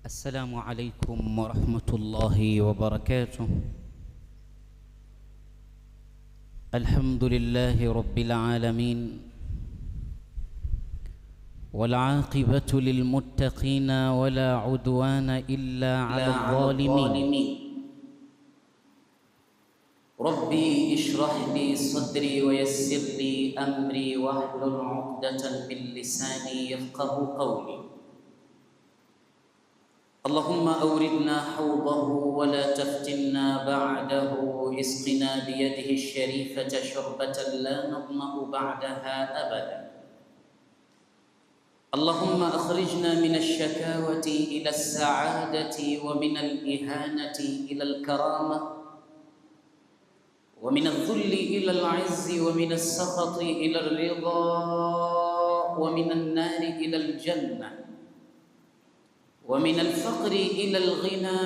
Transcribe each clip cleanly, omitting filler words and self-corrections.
السلام عليكم ورحمة الله وبركاته. الحمد لله رب العالمين، والعاقبة للمتقين ولا عدوان إلا على الظالمين. ربي اشرح لي صدري ويسر لي أمري واحلل عقدة من لساني يفقه قولي. اللهم أوردنا حوضه ولا تفتنا بعده، اسقنا بيده الشريفة شربة لا نظمأ بعدها أبدا. اللهم أخرجنا من الشكاوة إلى السعادة، ومن الإهانة إلى الكرامة، ومن الذل إلى العز، ومن السخط إلى الرضا، ومن النار إلى الجنة، ومن الفقر إلى الغنى،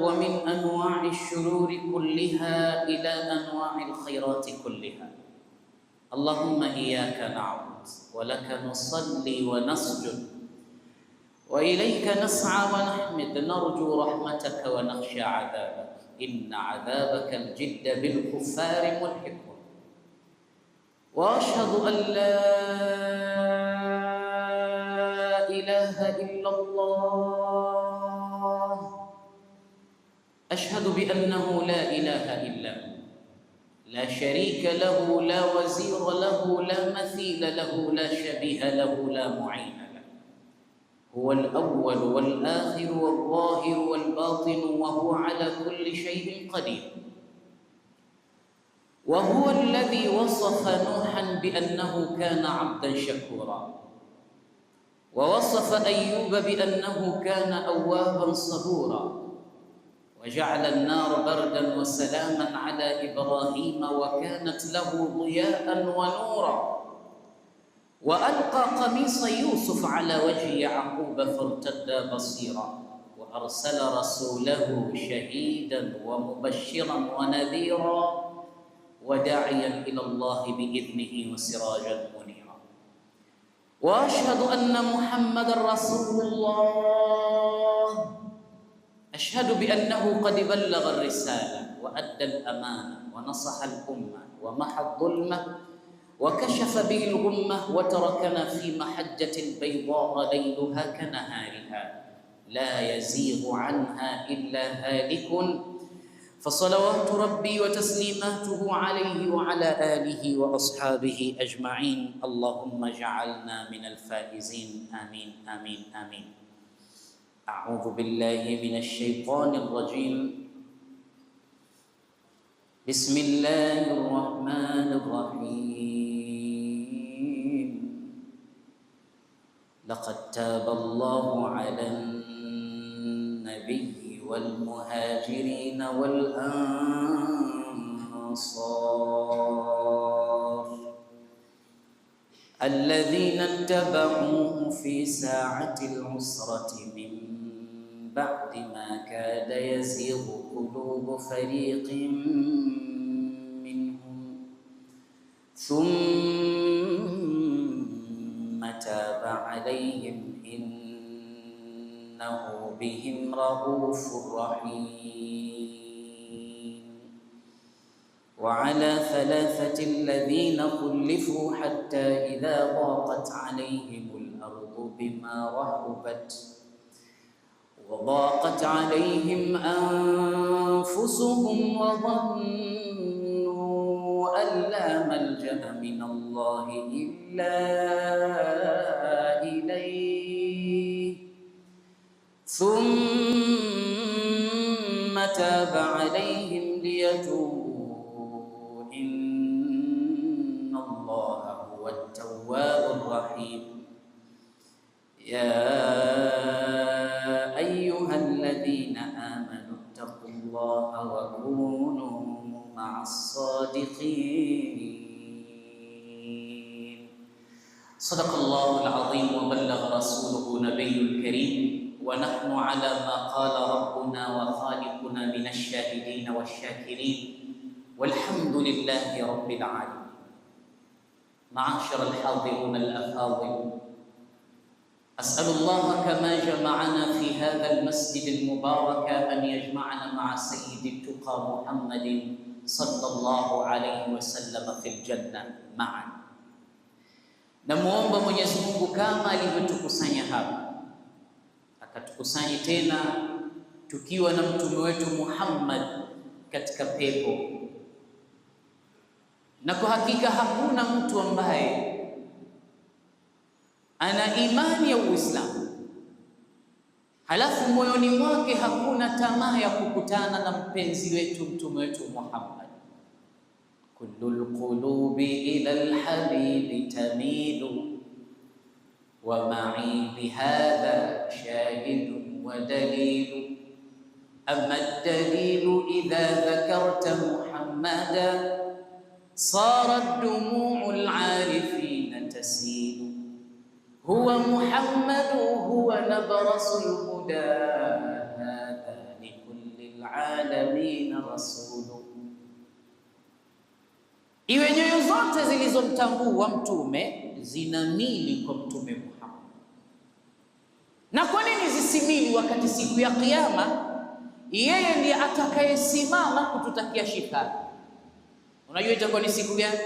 ومن أنواع الشرور كلها إلى أنواع الخيرات كلها. اللهم إياك نعبد ولك نصلي ونسجد، وإليك نسعى ونحمد، نرجو رحمتك ونخشى عذابك، إن عذابك الجد بالكفار ملحق. وأشهد أن لا إله إلا الله، أشهد بأنه لا إله إلا هو، لا شريك له، لا وزير له، لا مثيل له، لا شبيه له، لا معين له. هو الأول والآخر والظاهر والباطن، وهو على كل شيء قدير. وهو الذي وصف نوحا بأنه كان عبدا شكورا، ووصف أيوب بأنه كان أوابا صبورا، وجعل النار بردا وسلاما على إبراهيم وكانت له ضياء ونورا، وألقى قميص يوسف على وجه يعقوب فارتد بصيرا، وأرسل رسوله شهيدا ومبشرا ونذيرا وداعيا إلى الله بإذنه وسراجا منيرا. وأشهد أن محمدا رسول الله، أشهد بأنه قد بلغ الرسالة وأدى الأمانة ونصح الأمة ومحى الظلمة وكشف به الغمة، وتركنا في محجة بيضاء ليلها كنهارها لا يزيغ عنها إلا هالك. فصلوات ربي وتسليماته عليه وعلى آله وأصحابه أجمعين. اللهم اجعلنا من الفائزين، آمين آمين آمين. أعوذ بالله من الشيطان الرجيم. بسم الله الرحمن الرحيم. لقد تاب الله على النبي والمهاجرين والأنصار الذين اتبعوه في ساعة العسرة من بعد ما كاد يزيغ قلوب فريق منهم، ثم تاب عليهم إنه بهم رؤوف رحيم. وعلى ثلاثة الذين خلفوا حتى إذا ضاقت عليهم الأرض بما رحبت وضاقت عليهم أنفسهم وظنوا أن لا ملجأ من الله إلا إليه، ثم تاب عليهم ليتوبوا إن الله هو التواب الرحيم. يا أيها الذين آمنوا اتقوا الله وكونوا مع الصادقين. صدق الله العظيم وبلغ رسوله نبي الكريم، ونحن على ما قال ربنا وخالقنا من الشاهدين والشاكرين، والحمد لله رب العالمين. معاشر الحاضرون الأفاضل، As'alullah kama jama'ana fi hadha almasjid almubarak an yajma'ana ma'a sayyidi tuqa Muhammadin sallallahu alayhi wasallam fil janna ma'an. Namuomba Mwenyezi Mungu kama alivyotukusanya hapa akatukusanya tena tukiwa na mtume wetu Muhammad katika pepo. Na kwa hakika hakuna mtu ambaye ana imani ya Uislamu halafu moyoni mwake hakuna tamaa ya kukutana na mpenzi wetu mtume wetu Muhammad. Kullul qulubi ila alhabibi tamilu wa ma'i bihadha shahidun wa dalilu amma ad-dalilu idha dhakarta Muhammadan sarat dumu'ul 'arifin tasilu huwa Muhammadu huwa nabrasul huda hadha likullil 'alamin rasulu. Iwe nyoyo zote zilizomtambua mtume zinamili kwa mtume Muhammad. Na kwa nini zisimili wakati siku ya Kiyama yeye ndiye atakayesimama kututakia shifa? Unajua itakuwa ni siku gani?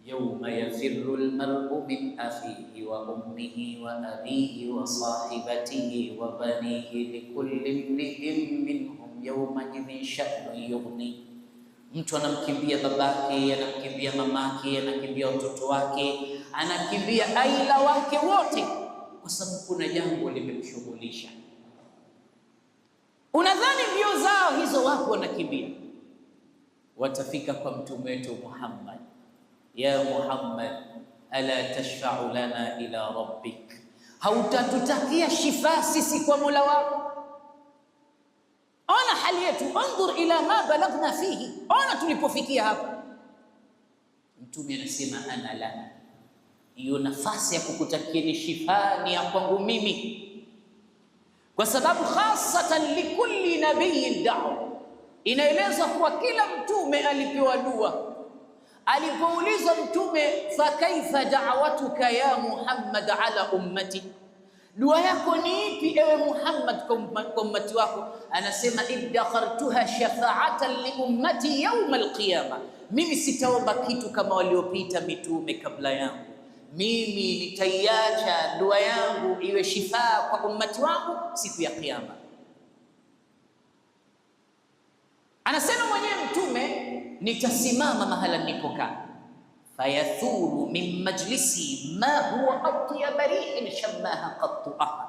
Yawma yafirru almar'u min akhihi wa ummihi wa abihi wa sahibatihi wa banihi likulli imri'in minhum yawma idhin sha'nun yughni. Mtu anamkimbia babake, anamkimbia mamake, anakimbia watoto wake, anakimbia aila wake wote, kwa sababu kuna jambo limemshughulisha. Unadhani mbio zao hizo wako wanakimbia? Watafika kwa mtume wetu Muhammad. Ya Muhammad, ala tashfa'u lana ila rabbik, hautatutakia shifa sisi kwa Mola wako? Ona hali yetu, anzur ila ma balagna fihi, ona tulipofikia hapa. Mtume anasema ana lana, hiyo nafasi ya kukutakieni shifa ni ya kwangu mimi, kwa sababu khasatan likulli nabiyyin da'wa. Inaeleza kuwa kila mtume alipewa dua. Alipoulizwa mtume, fa kaifa da'watuka ya Muhammad ala ummati, dua yako ni ipi ewe Muhammad kwa ummati wako? Anasema idakhartuha shafa'atan li ummati yawm alqiyama, mimi sitaomba kitu kama waliopita mitume kabla yangu, mimi nitaiacha dua yangu iwe shifaa kwa ummati wangu siku ya Kiyama. Anasema mwenyewe mtume, nitasimama mahala nilipokaa, fayathuru min majlisi ma huwa atyaba rihin shammaha qattu ahad,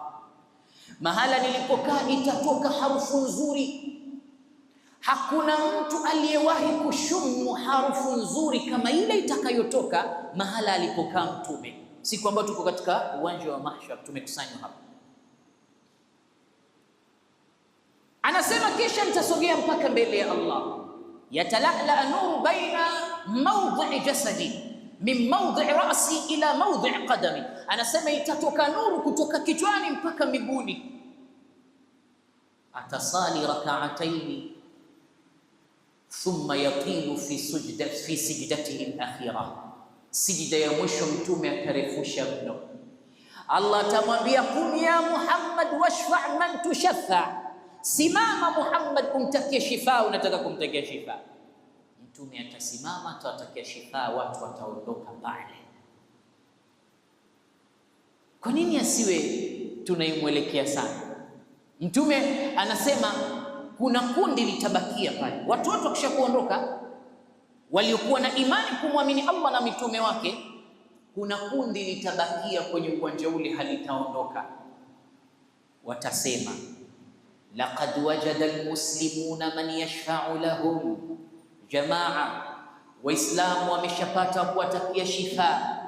mahala nilipokaa itatoka harufu nzuri. Hakuna mtu aliyewahi kushumu harufu nzuri kama ile itakayotoka mahala alipokaa mtume. Siku ambayo tuko katika uwanja wa mahshar tumekusanywa hapa. Anasema kisha nitasogea mpaka mbele ya Allah, yatalala nuru baina mawdhi jasadi min mawdhi ra'si ila mawdhi qadami. Anasema itatoka nuru kutoka kichwani mpaka miguuni. Atasali rak'ataini thumma yatilu fi sajdatihi al-akhirah, sijida ya mwisho mtume akarefusha mno. Allah atamwambia kum ya Muhammad washfa' man tushaffa, simama Muhammad kumtakia shifa, unataka kumtakia shifa. Mtume atasimama atawatakia shifa, watu wataondoka pale. Kwa nini asiwe tunaimwelekea sana? Mtume anasema kuna kundi litabakia pale, watu wote wakisha kuondoka waliokuwa na imani kumwamini Allah na mitume wake, kuna kundi litabakia kwenye uwanja ule, halitaondoka. Watasema laqad wajada almuslimuna man yashfa'u lahum, jamaa waislamu wameshapata kuwatakia shifa,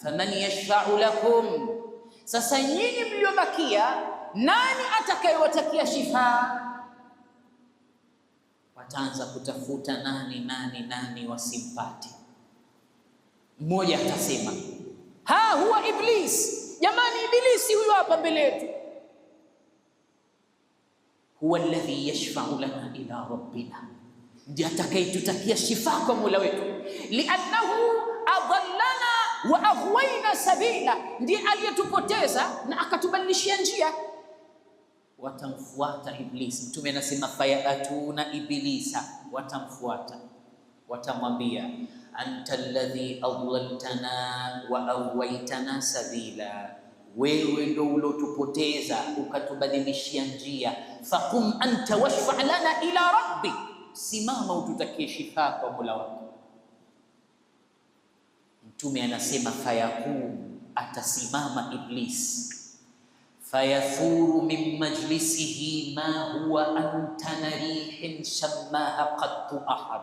faman yashfa'u lakum, sasa nyinyi mliobakia nani atakayewatakia shifa? Wataanza kutafuta nani wasimpate. Mmoja atasema ha huwa Iblis, jamani Ibilisi huyo hapa mbele yetu. Huwa alladhi yashfa'u lana ila rabbina, ndiye atakayetutakia shifa kwa Mola wetu. Li'annahu adallana wa aghwayna sabila, ndiye aliyetupoteza na akatubadilishia njia. Watamfuata Iblisi. Mtume anasema fayatuna iblisa, watamfuata, watamwambia anta alladhi adlaltana wa aghwaytana sabila, wewe ndo ulotupoteza ukatubadilishia njia. Faqum anta washfa' lana ila rabbi, simama ututakie shifa kwa Mola wako. Mtume anasema fayaqum, atasimama Iblis, fayathuru min majlisihi ma huwa antana rihin shammaha qattu ahad,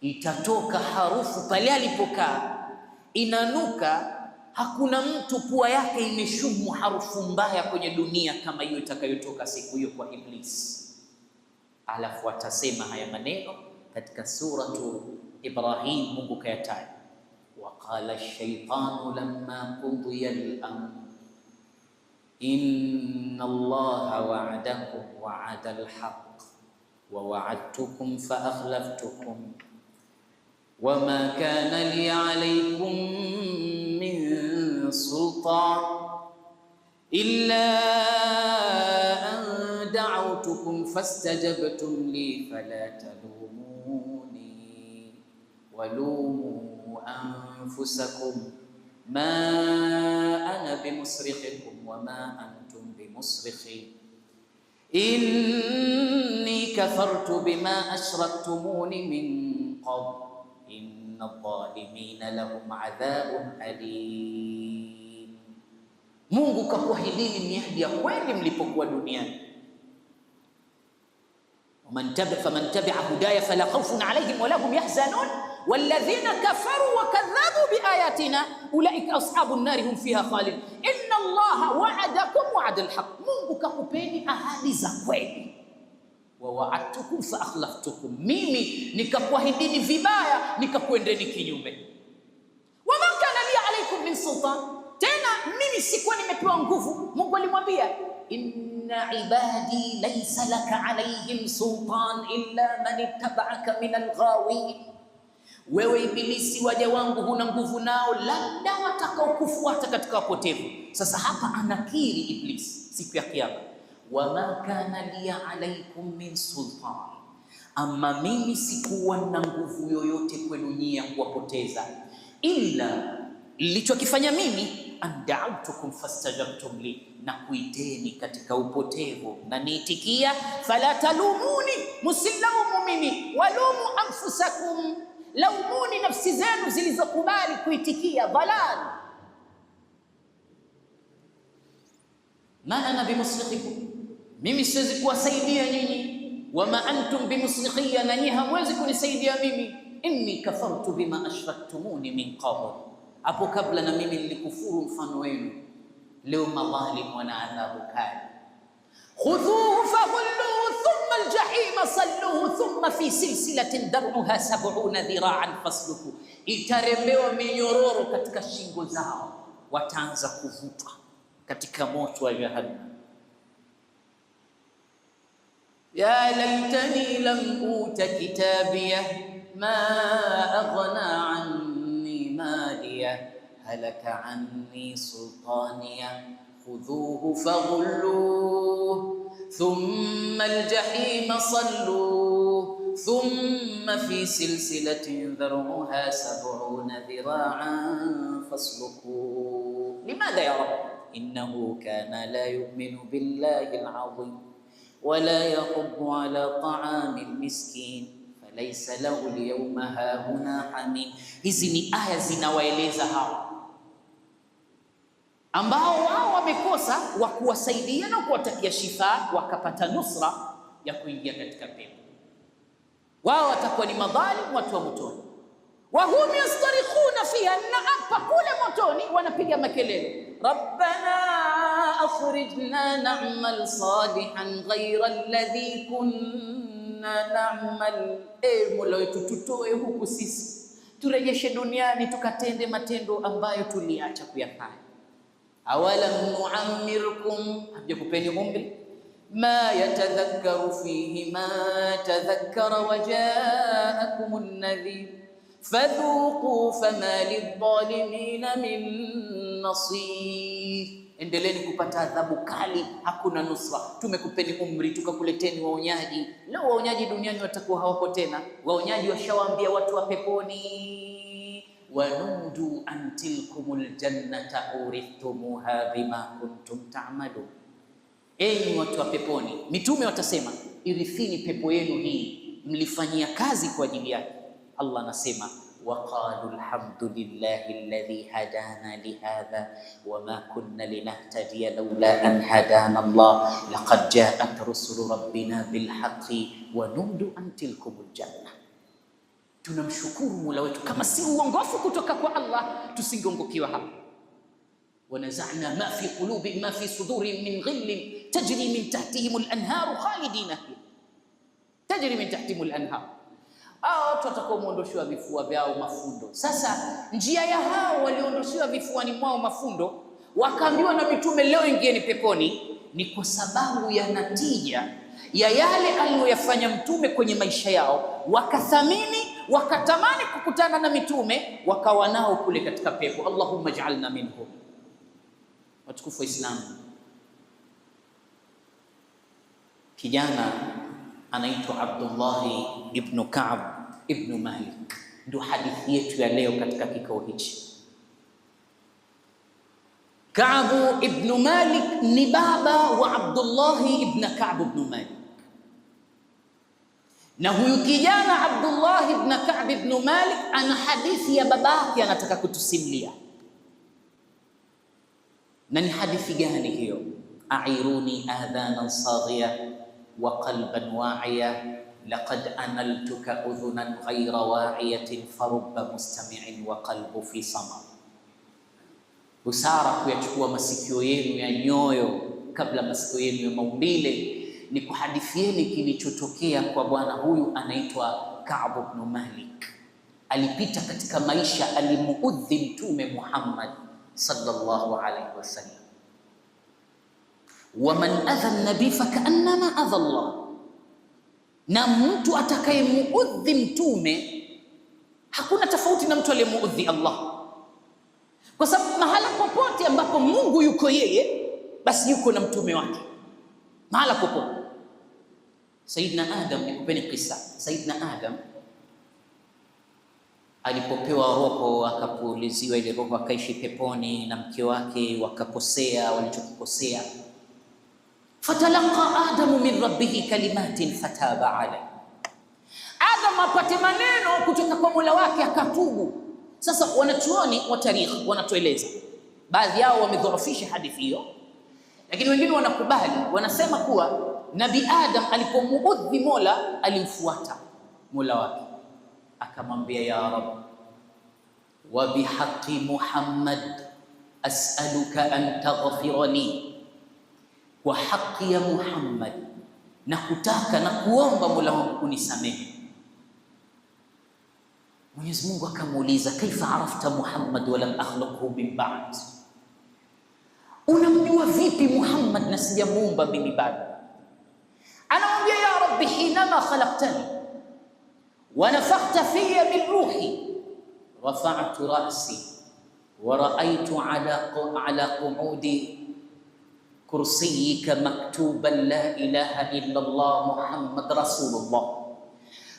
itatoka harufu pale alipokaa inanuka, hakuna mtu pua yake imeshumu harufu mbaya kwenye dunia kama hiyo itakayotoka siku hiyo kwa Iblis. Alafu atasema haya maneno katika suratu Ibrahim, Mungu kayataja, waqala ash-shaytanu lamma qudiya al-amr inna Allaha wa'adakum wa'ada al-haqq wa wa'adtukum fa akhlaftukum wama kana li alaykum min sultan illa an da'awtukum fastajabtum li fala talumuni walumu anfusakum ma ana bimusrikhikum wama antum bimusrikhi inni kafartu bima ashraktumuni min qabl inna adh-dhalimina lahum adhabun alim. Mungu kakuahidini miadi ya kweli mlipokuwa duniani. faman tabi'a hudaya fala khawfun alayhim wala hum yahzanun walladhina kafaru wa kadhabu biayatina ulaika ashabun nari hum fiha khalidun inna Allaha wa'adakum wa'ada al-haqq. Mungu kakupeni ahadi za kweli, wa wa'adtukum fa akhlaftukum, mimi nikakuahidini vibaya nikakuendeni kinyume. Wa ma kana li alaykum min sultan, tena mimi sikuwa nimepewa nguvu. Mungu alimwambia inna ibadi laysa laka alayhim sultan illa man ittaba'aka min al-ghawin, wewe Ibilisi waja wangu huna nguvu nao, labda watakaokufuata katika wapotevu. Sasa hapa anakiri Iblis siku ya Kiyama, wama kana li alaykum min sultan, ama mimi sikuwa na nguvu yoyote kwenu nyinyi ya kuwapoteza, illa nilichokifanya mimi an da'awtukum fastajabtum li, na kuiteni katika upotevu na niitikia. Fala talumuni, musilaumu mimi, walumu anfusakum, laumuni nafsi zenu zilizokubali kuitikia dhalal. Ma ana bimusrikhikum, mimi siwezi kuwasaidia nyinyi, wama antum bimusrikhiya, na nyinyi hamwezi kunisaidia mimi. Inni kafartu bima ashraktumuni min qabl, hapo kabla na mimi nilikufuru mfano wenu. Leo madhalim wana adhabu kali. Khudhuhu faghulluhu thumma aljahima salluhu thumma fi silsilatin dar'uha 70 dhira'an fasluku, itarembewa minyororo katika shingo zao, wataanza kuvutwa katika moto wa jahannam. Ya laitani lam uta kitabiyah ma aghna anni maliyah halaka anni sultaniyah khudhuhu faghulluhu thumma aljahima salluhu thumma fi silsilatin dhar'uha 70 dhira'an fasluku. Limadha ya Rabb? innahu kana la yu'minu billahi al-'azim wa la yahuddu 'ala ta'amil miskin falaysa lahu al-yawma hahuna hamim. Hizi ni aya zinawaeleza hao ambao wao wamekosa wa kuwasaidia na kuwatakia shifa, wakapata nusra ya kuingia katika pepo. Wao watakuwa ni madhalim, watu wa motoni. Wa hum yastarikhuna fiha, na hapa kule motoni wanapiga makelele, rabbana akhrijna na'mal salihan ghayra alladhi kunna na'mal, Mola wetu tutoe huku sisi, turejeshe duniani tukatende matendo ambayo tuliacha kuyafanya. Awalam nu'ammirkum, hajakupeni umri, ma yatadhakkaru fihi ma tadhakkara wa ja'akumun nadhir fadhuqu fama lidhalimina min nasir, endeleeni kupata adhabu kali, hakuna nusra. Tumekupeni umri, tukakuleteni waonyaji. Leo waonyaji duniani watakuwa hawako tena. Waonyaji washawaambia watu wa peponi, wanudu an tilkumul jannata urithumuha bima kuntum ta'malun. Enyi watu wa peponi, mitume watasema, irithini pepo yenu hii, mlifanyia kazi kwa ajili yake. Allah anasema, waqalu alhamdulillahi alladhi hadana lihadha wama kunna linahtadiya lawla an hadana Allah laqad ja'at rusulu rabbina bilhaqqi wa nudu an tilkumul janna. Tunamshukuru Mola wetu, kama si uongofu kutoka kwa Allah tusingeongokiwa hapa. Wanaza'na ma fi qulubi ma fi sudurihim min ghillin tajri min tahtihim al-anharu khalidina fiha, tajri min tahtihim al-anhar. Watu watakuwa muondoshiwa vifua vyao mafundo. Sasa njia ya hao waliondoshiwa vifuani mwao mafundo, wakaambiwa na mitume, leo ingieni peponi, ni kwa sababu ya natija ya yale aliyoyafanya mtume kwenye maisha yao. Wakathamini, wakatamani kukutana na mitume, wakawa nao kule katika pepo. Allahumma ij'alna minhum. Watukufu wa Islam, kijana anaitwa Abdullah ibn Ka'b ibn Malik, ndio hadithi yetu ya leo katika kikao hichi. Ka'b ibn Malik ni baba wa Abdullah ibn Ka'b ibn Malik, na huyu kijana Abdullah ibn Ka'b ibn Malik ana hadithi ya babake anataka kutusimulia. Na ni hadithi gani hiyo? A'iruni adhanan saghiya wa qalban wa'iya laqad analtuka udhunan ghayra wa'iyatin farubba mustami'in wa qalbu fi sama. Busara kuyachukua masikio yenu ya nyoyo kabla masikio yenu ya maumbile, ni kuhadithieni kilichotokea kwa bwana huyu anaitwa Ka'b ibn Malik. Alipita katika maisha, alimuudhi Mtume Muhammad sallallahu alayhi wasallam. Waman adha an-nabi fakaannama adha Allah, na mtu atakayemuudhi mtume hakuna tofauti na mtu aliyemuudhi Allah, kwa sababu mahala popote ambapo Mungu yuko yeye, basi yuko na mtume wake mahala popote. Sayyidina Adam, nikupeni kisa. Sayyidina Adam alipopewa roho, akapuliziwa ile roho, akaishi peponi na mke wake, wakakosea walichokosea. Fatalaqa Adamu min rabbihi kalimatin fataba alayhi, Adam apate maneno kutoka kwa Mola wake akatubu. Sasa wanachuoni wa tarikhi wanatueleza, baadhi yao wamedhoofisha hadithi hiyo, lakini wengine wanakubali, wanasema kuwa Nabi Adam alipomuudhi Mola alimfuata Mola wake akamwambia, ya Rabb, wa bihaqqi Muhammad as'aluka an taghfira li, kwa haki ya Muhammad na kutaka na kuomba Mola wangu kunisamehe. Mwenyezi Mungu akamuuliza, kaifa arafta Muhammad wa lam akhluqhu min ba'd, unamjua vipi Muhammad na sijamuumba mimi bado? Anamwambia, ya Rabbi, hinama khalaqtani wa nafakhta fiyya min ruhi rafa'tu ra'si wa ra'aytu ala qu'udi kursiyika maktuban la ilaha illa Allah Muhammad Rasulullah,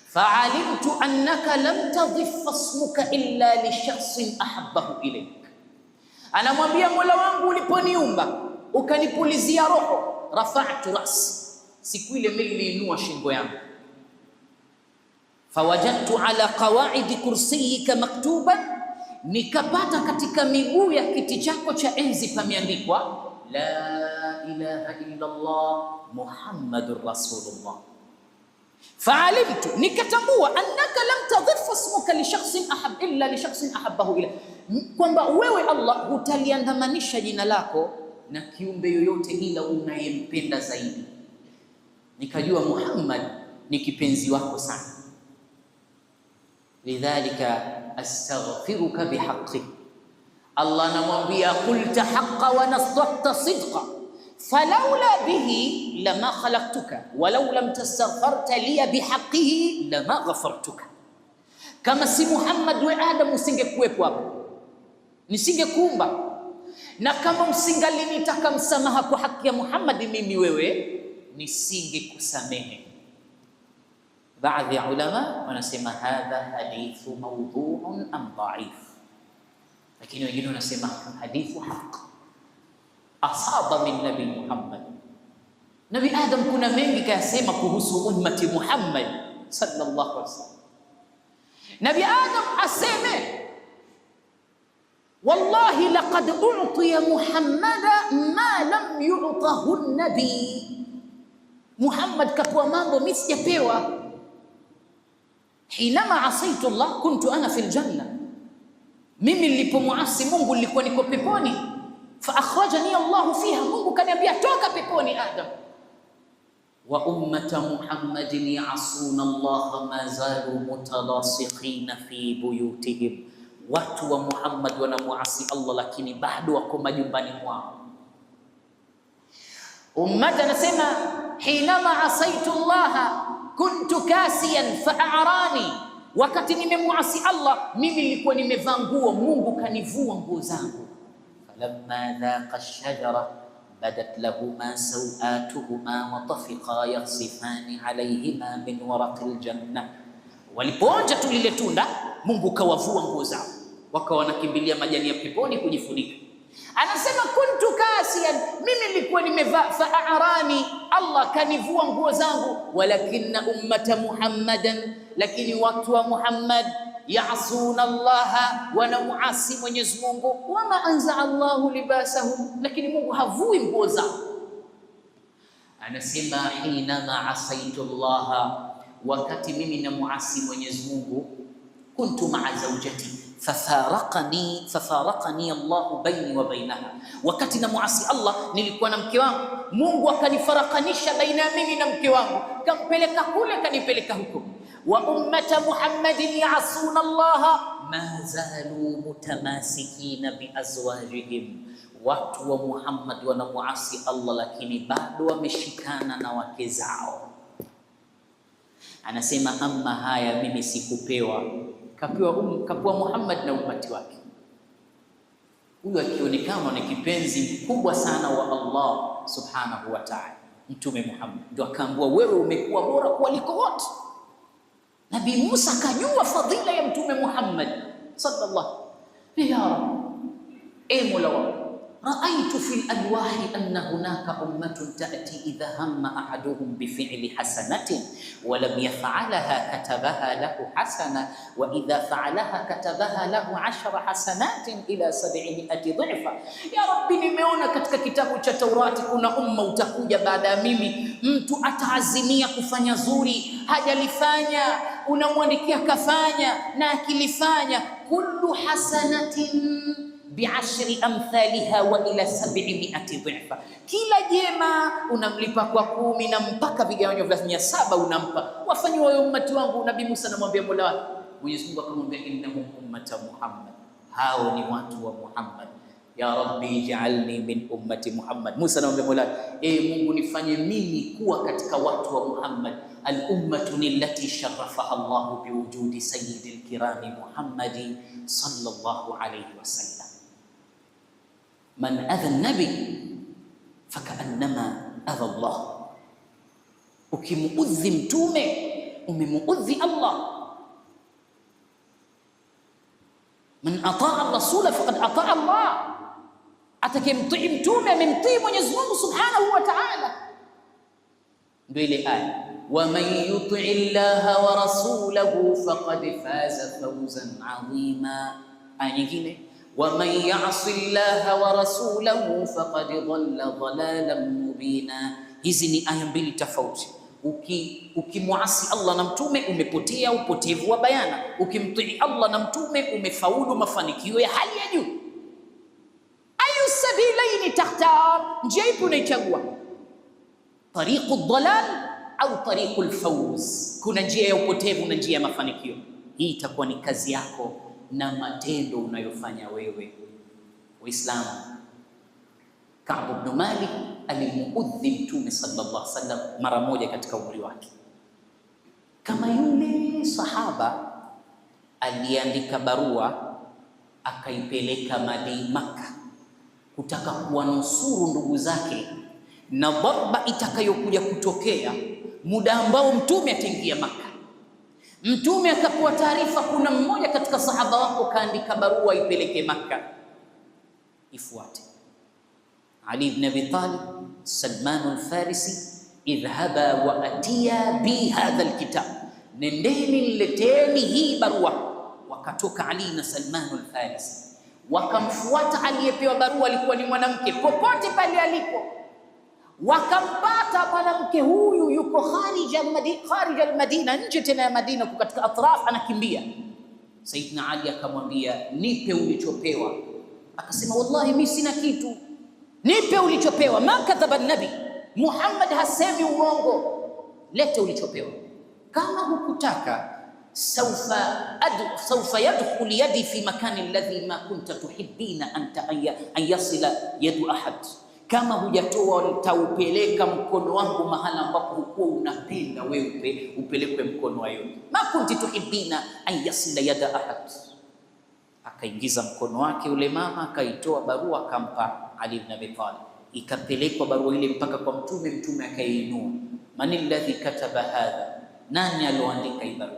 fa'alimtu annaka lam tadhif ismuka illa li shakhsin ahabbahu ilayk. Anamwambia, Mola wangu uliponiumba ukanipulizia roho, rafa'tu ra'si, siku ile mimi niliinua shingo yangu, fawajadtu ala qawaidi kursiyika maktuban, nikapata katika miguu ya kiti chako cha enzi pameandikwa la ilaha illa Allah Muhammadur Rasulullah. Fa'alimtu, nikatambua annaka lam tadhif ismuka li shakhsin illa li shakhsin ahabbahu ilayk, kwamba wewe Allah hutaliandamanisha jina lako na kiumbe yoyote ila unayempenda zaidi. Nikajua Muhammad ni kipenzi wako sana, lidhalika astaghfiruka bihaqqi. Allah anamwambia, qulta haqqa wa nasdaqta sidqa falawla bihi lama khalaqtuka walau lam tastaghfarta li bihaqqihi lama ghafartuka. Kama si Muhammad we Adam usingekuwepo hapo, nisingekuumba. Na kama msingalinitaka msamaha kwa haki ya Muhammad mimi wewe, nisingekusamehe. Baadhi ya ulama wanasema hadha hadithu mawdhu'un am dha'if, lakini wengine wanasema hadithu haq asaba min nabi Muhammad. Nabi Adam kuna mengi kayasema kuhusu ummati Muhammad sallallahu alaihi wasallam. Nabi Adam aseme wallahi laqad u'tiya Muhammada ma lam yu'tahu an-nabi. Muhammad kapewa mambo mimi sijapewa. Hinama asaitu Allah kuntu ana fil janna, mimi nilipomuasi Mungu nilikuwa niko peponi. Fa akhrajani Allah fiha, Mungu kaniambia toka peponi Adam. Wa ummata Muhammadin ya'asuna Allah ma zalu mutalasiqina fi buyutihim, watu wa Muhammad wanamuasi Allah lakini bado wako majumbani mwao. Ummata anasema hinama asaitu Allah kuntu kasiyan fa'arani, wakati nimemuasi Allah mimi nilikuwa nimevaa nguo, Mungu kanivua nguo zangu. Falamma dhaqa ash-shajara badat lahuma sawatuhuma wa tafiqa yakhsifani alayhima min waraqil janna, walipoonja tu lile tunda Mungu kawavua nguo zao, wakawa wanakimbilia majani ya peponi kujifunika. Anasema kuntu kasiyan, mimi nilikuwa nimevaa, fa'arani, Allah kanivua nguo zangu. Walakinna ummata Muhammadan, lakini watu wa Muhammad ya'asuna Allah, wanamuasi Mwenyezi Mungu. Wama anza Allahu libasahum, lakini Mungu havui nguo zao. Anasema hinama asaitu Allah, wakati mimi namuasi Mwenyezi Mungu, kuntu ma'a zawjati fafaraqani Allah baini wa bainaha, wakati na muasi Allah nilikuwa na mke wangu, Mungu akanifarakanisha baina mimi na mke wangu, kampeleka kule kanipeleka huko. Wa ummata Muhammadin ya'asuna Allah ma zalu mutamasikina bi azwajihim, watu wa Muhammad wanamuasi Allah lakini bado wameshikana na wake zao. Anasema amma haya mimi sikupewa, kapewa Muhammad na ummati wake. Huyu akionekana ni kipenzi mkubwa sana wa Allah subhanahu wa ta'ala, Mtume Muhammad ndio akaambiwa wewe umekuwa bora kuliko wote. Nabii Musa akajua fadhila ya Mtume Muhammad sallallahu alaihi wasallam. Mola wangu, raaitu fil alwahi anna hunaka ummatun ta'ti idha hamma ahaduhum bi fi'li hasanatin wa lam yaf'alaha katabaha lahu hasana wa idha fa'alaha katabaha lahu 10 hasanatin ila 700 dhifa. Ya Rabbi, nimeona katika kitabu cha Taurati kuna umma utakuja baada ya mimi, mtu ataazimia kufanya zuri, hajalifanya, unamwandikia kafanya, na akilifanya kullu hasanatin bi'ashri amthaliha wa ila 700 dhifa, kila jema unamlipa kwa 10 na mpaka vigawanyo vya 700 unampa. Wafanywa wa ummati wangu. Nabii Musa anamwambia Mola wake, Mwenyezi Mungu akamwambia innahum ummata Muhammad, hao ni watu wa Muhammad. Ya Rabbi ij'alni min ummati Muhammad. Musa anamwambia Mola, Mungu nifanye mimi kuwa katika watu wa Muhammad. Al-ummatu allati sharafaha Allah biwujudi sayyidil kirami Muhammadi sallallahu alayhi wasallam. Man adha nabi fakaannama adha Allah, ukimuudhi mtume umemuudhi Allah. Man ataa rasula faqad ataa Allah, atakayemtii mtume amemtii Mwenyezi Mungu subhanahu wa ta'ala. Ndio ile aya waman yuti llaha wa rasulahu faqad faza fawzan adhima. Aya nyingine waman ya'si llaha wa rasulahu faqad dhalla dhalalan mubina. Hizi ni aya mbili tofauti. Ukimuasi Allah na mtume umepotea upotevu wa bayana, ukimtii Allah na mtume umefaulu mafanikio ya hali ya juu. Ayu sabilaini takhtar, njia ipi unaichagua? Tariqu dhalal au tariqu alfawz? Kuna njia ya upotevu na njia ya mafanikio. Hii itakuwa ni kazi yako na matendo unayofanya wewe. Waislamu, Ka'b ibn Malik alimuudhi Mtume sallallahu alaihi wasallam mara moja katika umri wake, kama yule sahaba aliandika barua akaipeleka Makka kutaka kuwanusuru ndugu zake na dharba itakayokuja kutokea muda ambao mtume ataingia Makka. Mtume akapewa taarifa, kuna mmoja katika sahaba wako kaandika barua ipeleke Makka, ifuate. Ali ibn Abi Talib, Salman al-Farisi, idhhaba wa atiya bi hadha alkitab, nendeni leteni hii barua. Wakatoka Ali na Salman al-Farisi wakamfuata aliyepewa barua, alikuwa ni mwanamke. Popote pale alipo wakampata mwanamke huyu yuko kharij al-Madina, nje tena ya Madina, katika atraf, anakimbia. Saidina Ali akamwambia, nipe ulichopewa. Akasema, wallahi mimi sina kitu, nipe ulichopewa. Ma kadhaba nabi Muhammad, hasemi uongo, lete ulichopewa. Kama hukutaka saufa yadkhul yadi fi makani alladhi ma kunta tuhibbina anta an yasila yadu ahad. Kama hujatoa nitaupeleka mkono wangu mahala ambapo hukuwa unapenda wewe upelekwe mkono wa yule. Ma kunti tuhibbina an yasila yada ahad. Akaingiza mkono wake ule mama, akaitoa barua akampa Ali ibn Abi Talib. Ikapelekwa barua ile mpaka kwa mtume, mtume akaiinua. Man alladhi kataba hadha, nani aloandika hii barua?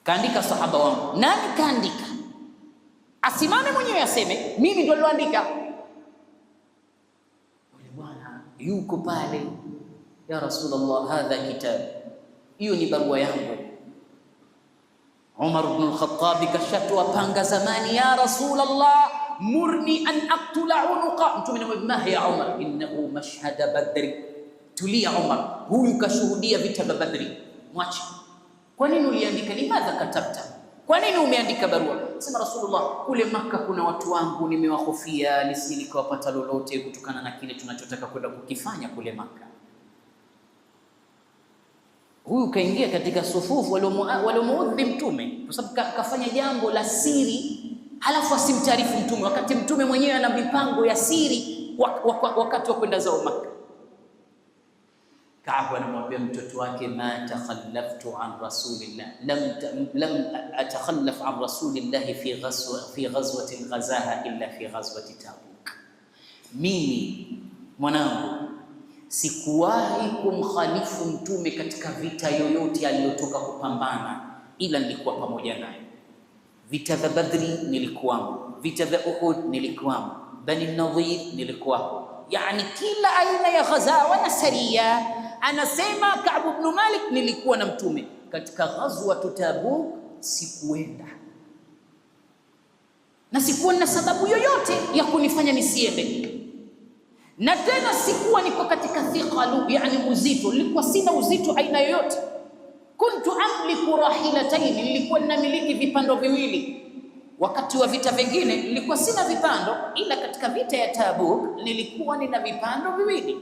Kaandika sahaba wangu. Nani kaandika? Asimame mwenyewe aseme mimi ndo niloandika. Yule bwana yuko pale, ya Rasulullah, hadha kitab, hiyo ni barua yangu. Umar ibn al-Khattab kashatwa panga zamani, ya Rasulullah murni an aqtula unuqa. Mtume anamwambia, ya Umar, innahu mashhada badri. Tulia Umar, huyu kashuhudia vita vya Badri, mwache. Kwa nini uliandika? Limadha katabta, kwa nini umeandika barua? Sema, Rasulullah, kule Makka kuna watu wangu, nimewahofia lisije likawapata lolote kutokana na kile tunachotaka kwenda kukifanya kule Makka. Huyu kaingia katika sufufu waliomuudhi mtume kwa sababu kafanya jambo la siri, halafu asimtaarifu mtume, wakati mtume mwenyewe ana mipango ya siri wakati wa kwenda zao Makka. Kaabu anamwambia mtoto wake, ma takhallaftu an rasulillah, lam atakhallaf an rasulillah fi ghazwatin ghazaha illa fi ghazwati Tabuk. Mimi mwanangu sikuwahi kumkhalifu mtume katika vita yoyote aliyotoka kupambana, ila nilikuwa pamoja naye. Vita vya Badri nilikuwamo, vita vya Uhud nilikuwamo, Bani Nadhir nilikuwamo, yani kila aina ya ghazawa na saria. Anasema Ka'b ibn Malik, nilikuwa na mtume. Katika ghazwa Tabuk sikuenda, na sikuwa na sababu yoyote ya kunifanya nisiende, na tena sikuwa niko katika thiqalu, yani uzito, nilikuwa sina uzito aina yoyote. Kuntu amliku rahilatayn, nilikuwa ninamiliki vipando viwili. Wakati wa vita vingine nilikuwa sina vipando, ila katika vita ya Tabuk nilikuwa nina vipando viwili.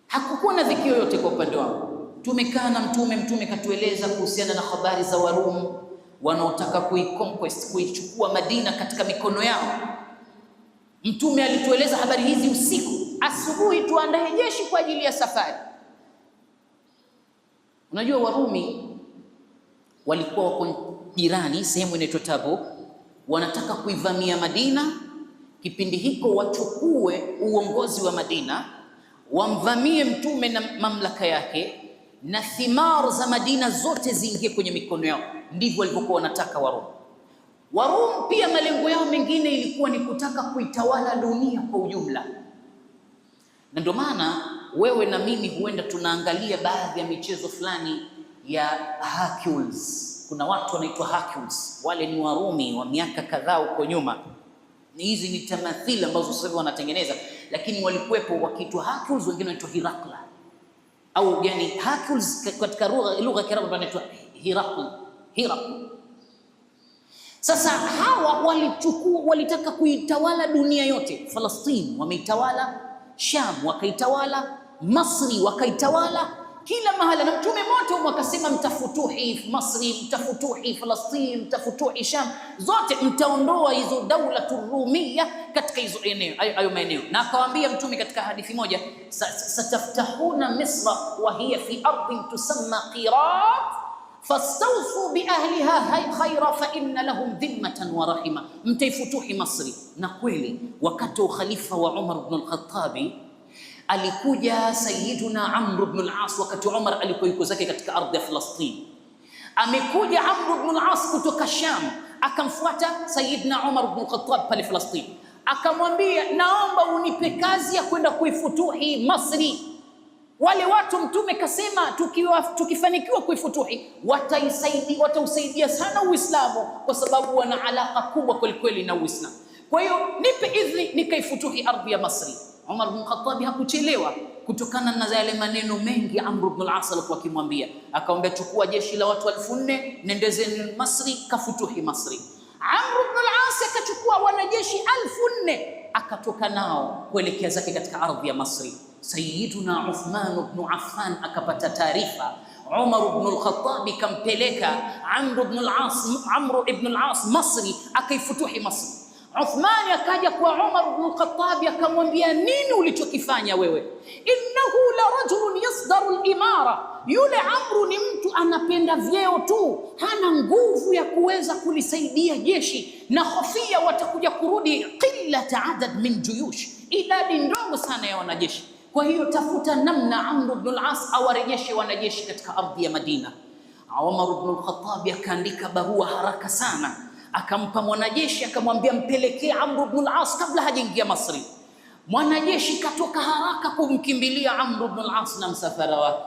Hakukuwa na dhiki yoyote kwa upande wangu. Tumekaa na mtume katueleza kuhusiana na habari za Warum wanaotaka kuichukua Madina katika mikono yao. Mtume alitueleza habari hizi usiku. Asubuhi tuandae jeshi kwa ajili ya safari. Unajua Warumi walikuwa wako jirani, sehemu inaitwa Tabuk, wanataka kuivamia Madina. Kipindi hiko wachukue uongozi wa Madina, wamvamie mtume na mamlaka yake, na thimar za Madina zote ziingie kwenye mikono yao. Ndivyo walivyokuwa wanataka Warum pia malengo yao mengine ilikuwa ni kutaka kuitawala dunia kwa ujumla. Na ndio maana wewe na mimi huenda tunaangalia baadhi ya michezo fulani ya Hercules. Kuna watu wanaitwa Hercules, wale ni Warumi wa miaka kadhaa huko nyuma. Hizi ni tamathili ambazo sasa wanatengeneza, lakini walikuwepo wakiitwa Hercules, wengine wanaitwa Herakla, au yani Hercules katika lugha ya Kiarabu wanaitwa Herakla. Sasa hawa walitaka kuitawala dunia yote. Falastini wameitawala, Sham wakaitawala, Masri wakaitawala, kila mahala. Na mtume moto wakasema, mtafutuhi Masri, mtafutuhi Falastini, mtafutuhi Sham, zote mtaondoa hizo daula Turumia katika hizo eneo, hayo maeneo. Na akawaambia mtume katika hadithi moja, sataftahuna Misra wa hiya fi ardhin tusamma Qirat fastawsu bi ahliha khaira fa inna lahum dhimmatan wa rahima, mtaifutuhi Masri. Na kweli wakati wa khalifa wa Umar ibn al-Khattab alikuja Sayyiduna Amr ibn al-As, wakati Umar alikuwa yuko zake katika ardhi ya Falastini. Amekuja Amr ibn al-As kutoka Sham, akamfuata Sayyidina Umar ibn al-Khattab pale Falastini, akamwambia naomba unipe kazi ya kwenda kuifutuhi Masri. Wale watu Mtume kasema tukifanikiwa kuifutuhi watausaidia sana Uislamu, kwa sababu wana alaka kubwa kweli na Uislamu. Kwa hiyo nipe idhni nikaifutuhi ardhi ya Masri. Umar ibn Khattab hakuchelewa, kutokana na yale maneno mengi Amr ibn al-As alikuwa akimwambia, akamwambia chukua jeshi la watu 4000 nendezeni Masri, kafutuhi Masri. Amr ibn al-As akachukua wanajeshi 4000 akatoka nao kuelekea zake katika ardhi ya Masri. Sayyiduna Uthman ibn Affan akapata taarifa Umar ibn al-Khattab kampeleka Amr ibn al-As Masri, akaifutuhi Masri. Uthman akaja kwa Umar ibn al-Khattab akamwambia, nini ulichokifanya wewe? Innahu la rajulun yasdaru al-imara, yule Amru ni mtu anapenda vyeo tu, hana nguvu ya kuweza kulisaidia jeshi, na hofia watakuja kurudi qillata adad min juyush, idadi ndogo sana ya wanajeshi. Kwa hiyo tafuta namna Amr ibn al-As awarejeshe wanajeshi katika ardhi ya Madina. Umar ibn al-Khattab akaandika barua haraka sana, akampa mwanajeshi, akamwambia mpelekee Amr ibn al-As kabla hajaingia Masri. Mwanajeshi katoka haraka kumkimbilia Amr ibn al-As na msafara wake.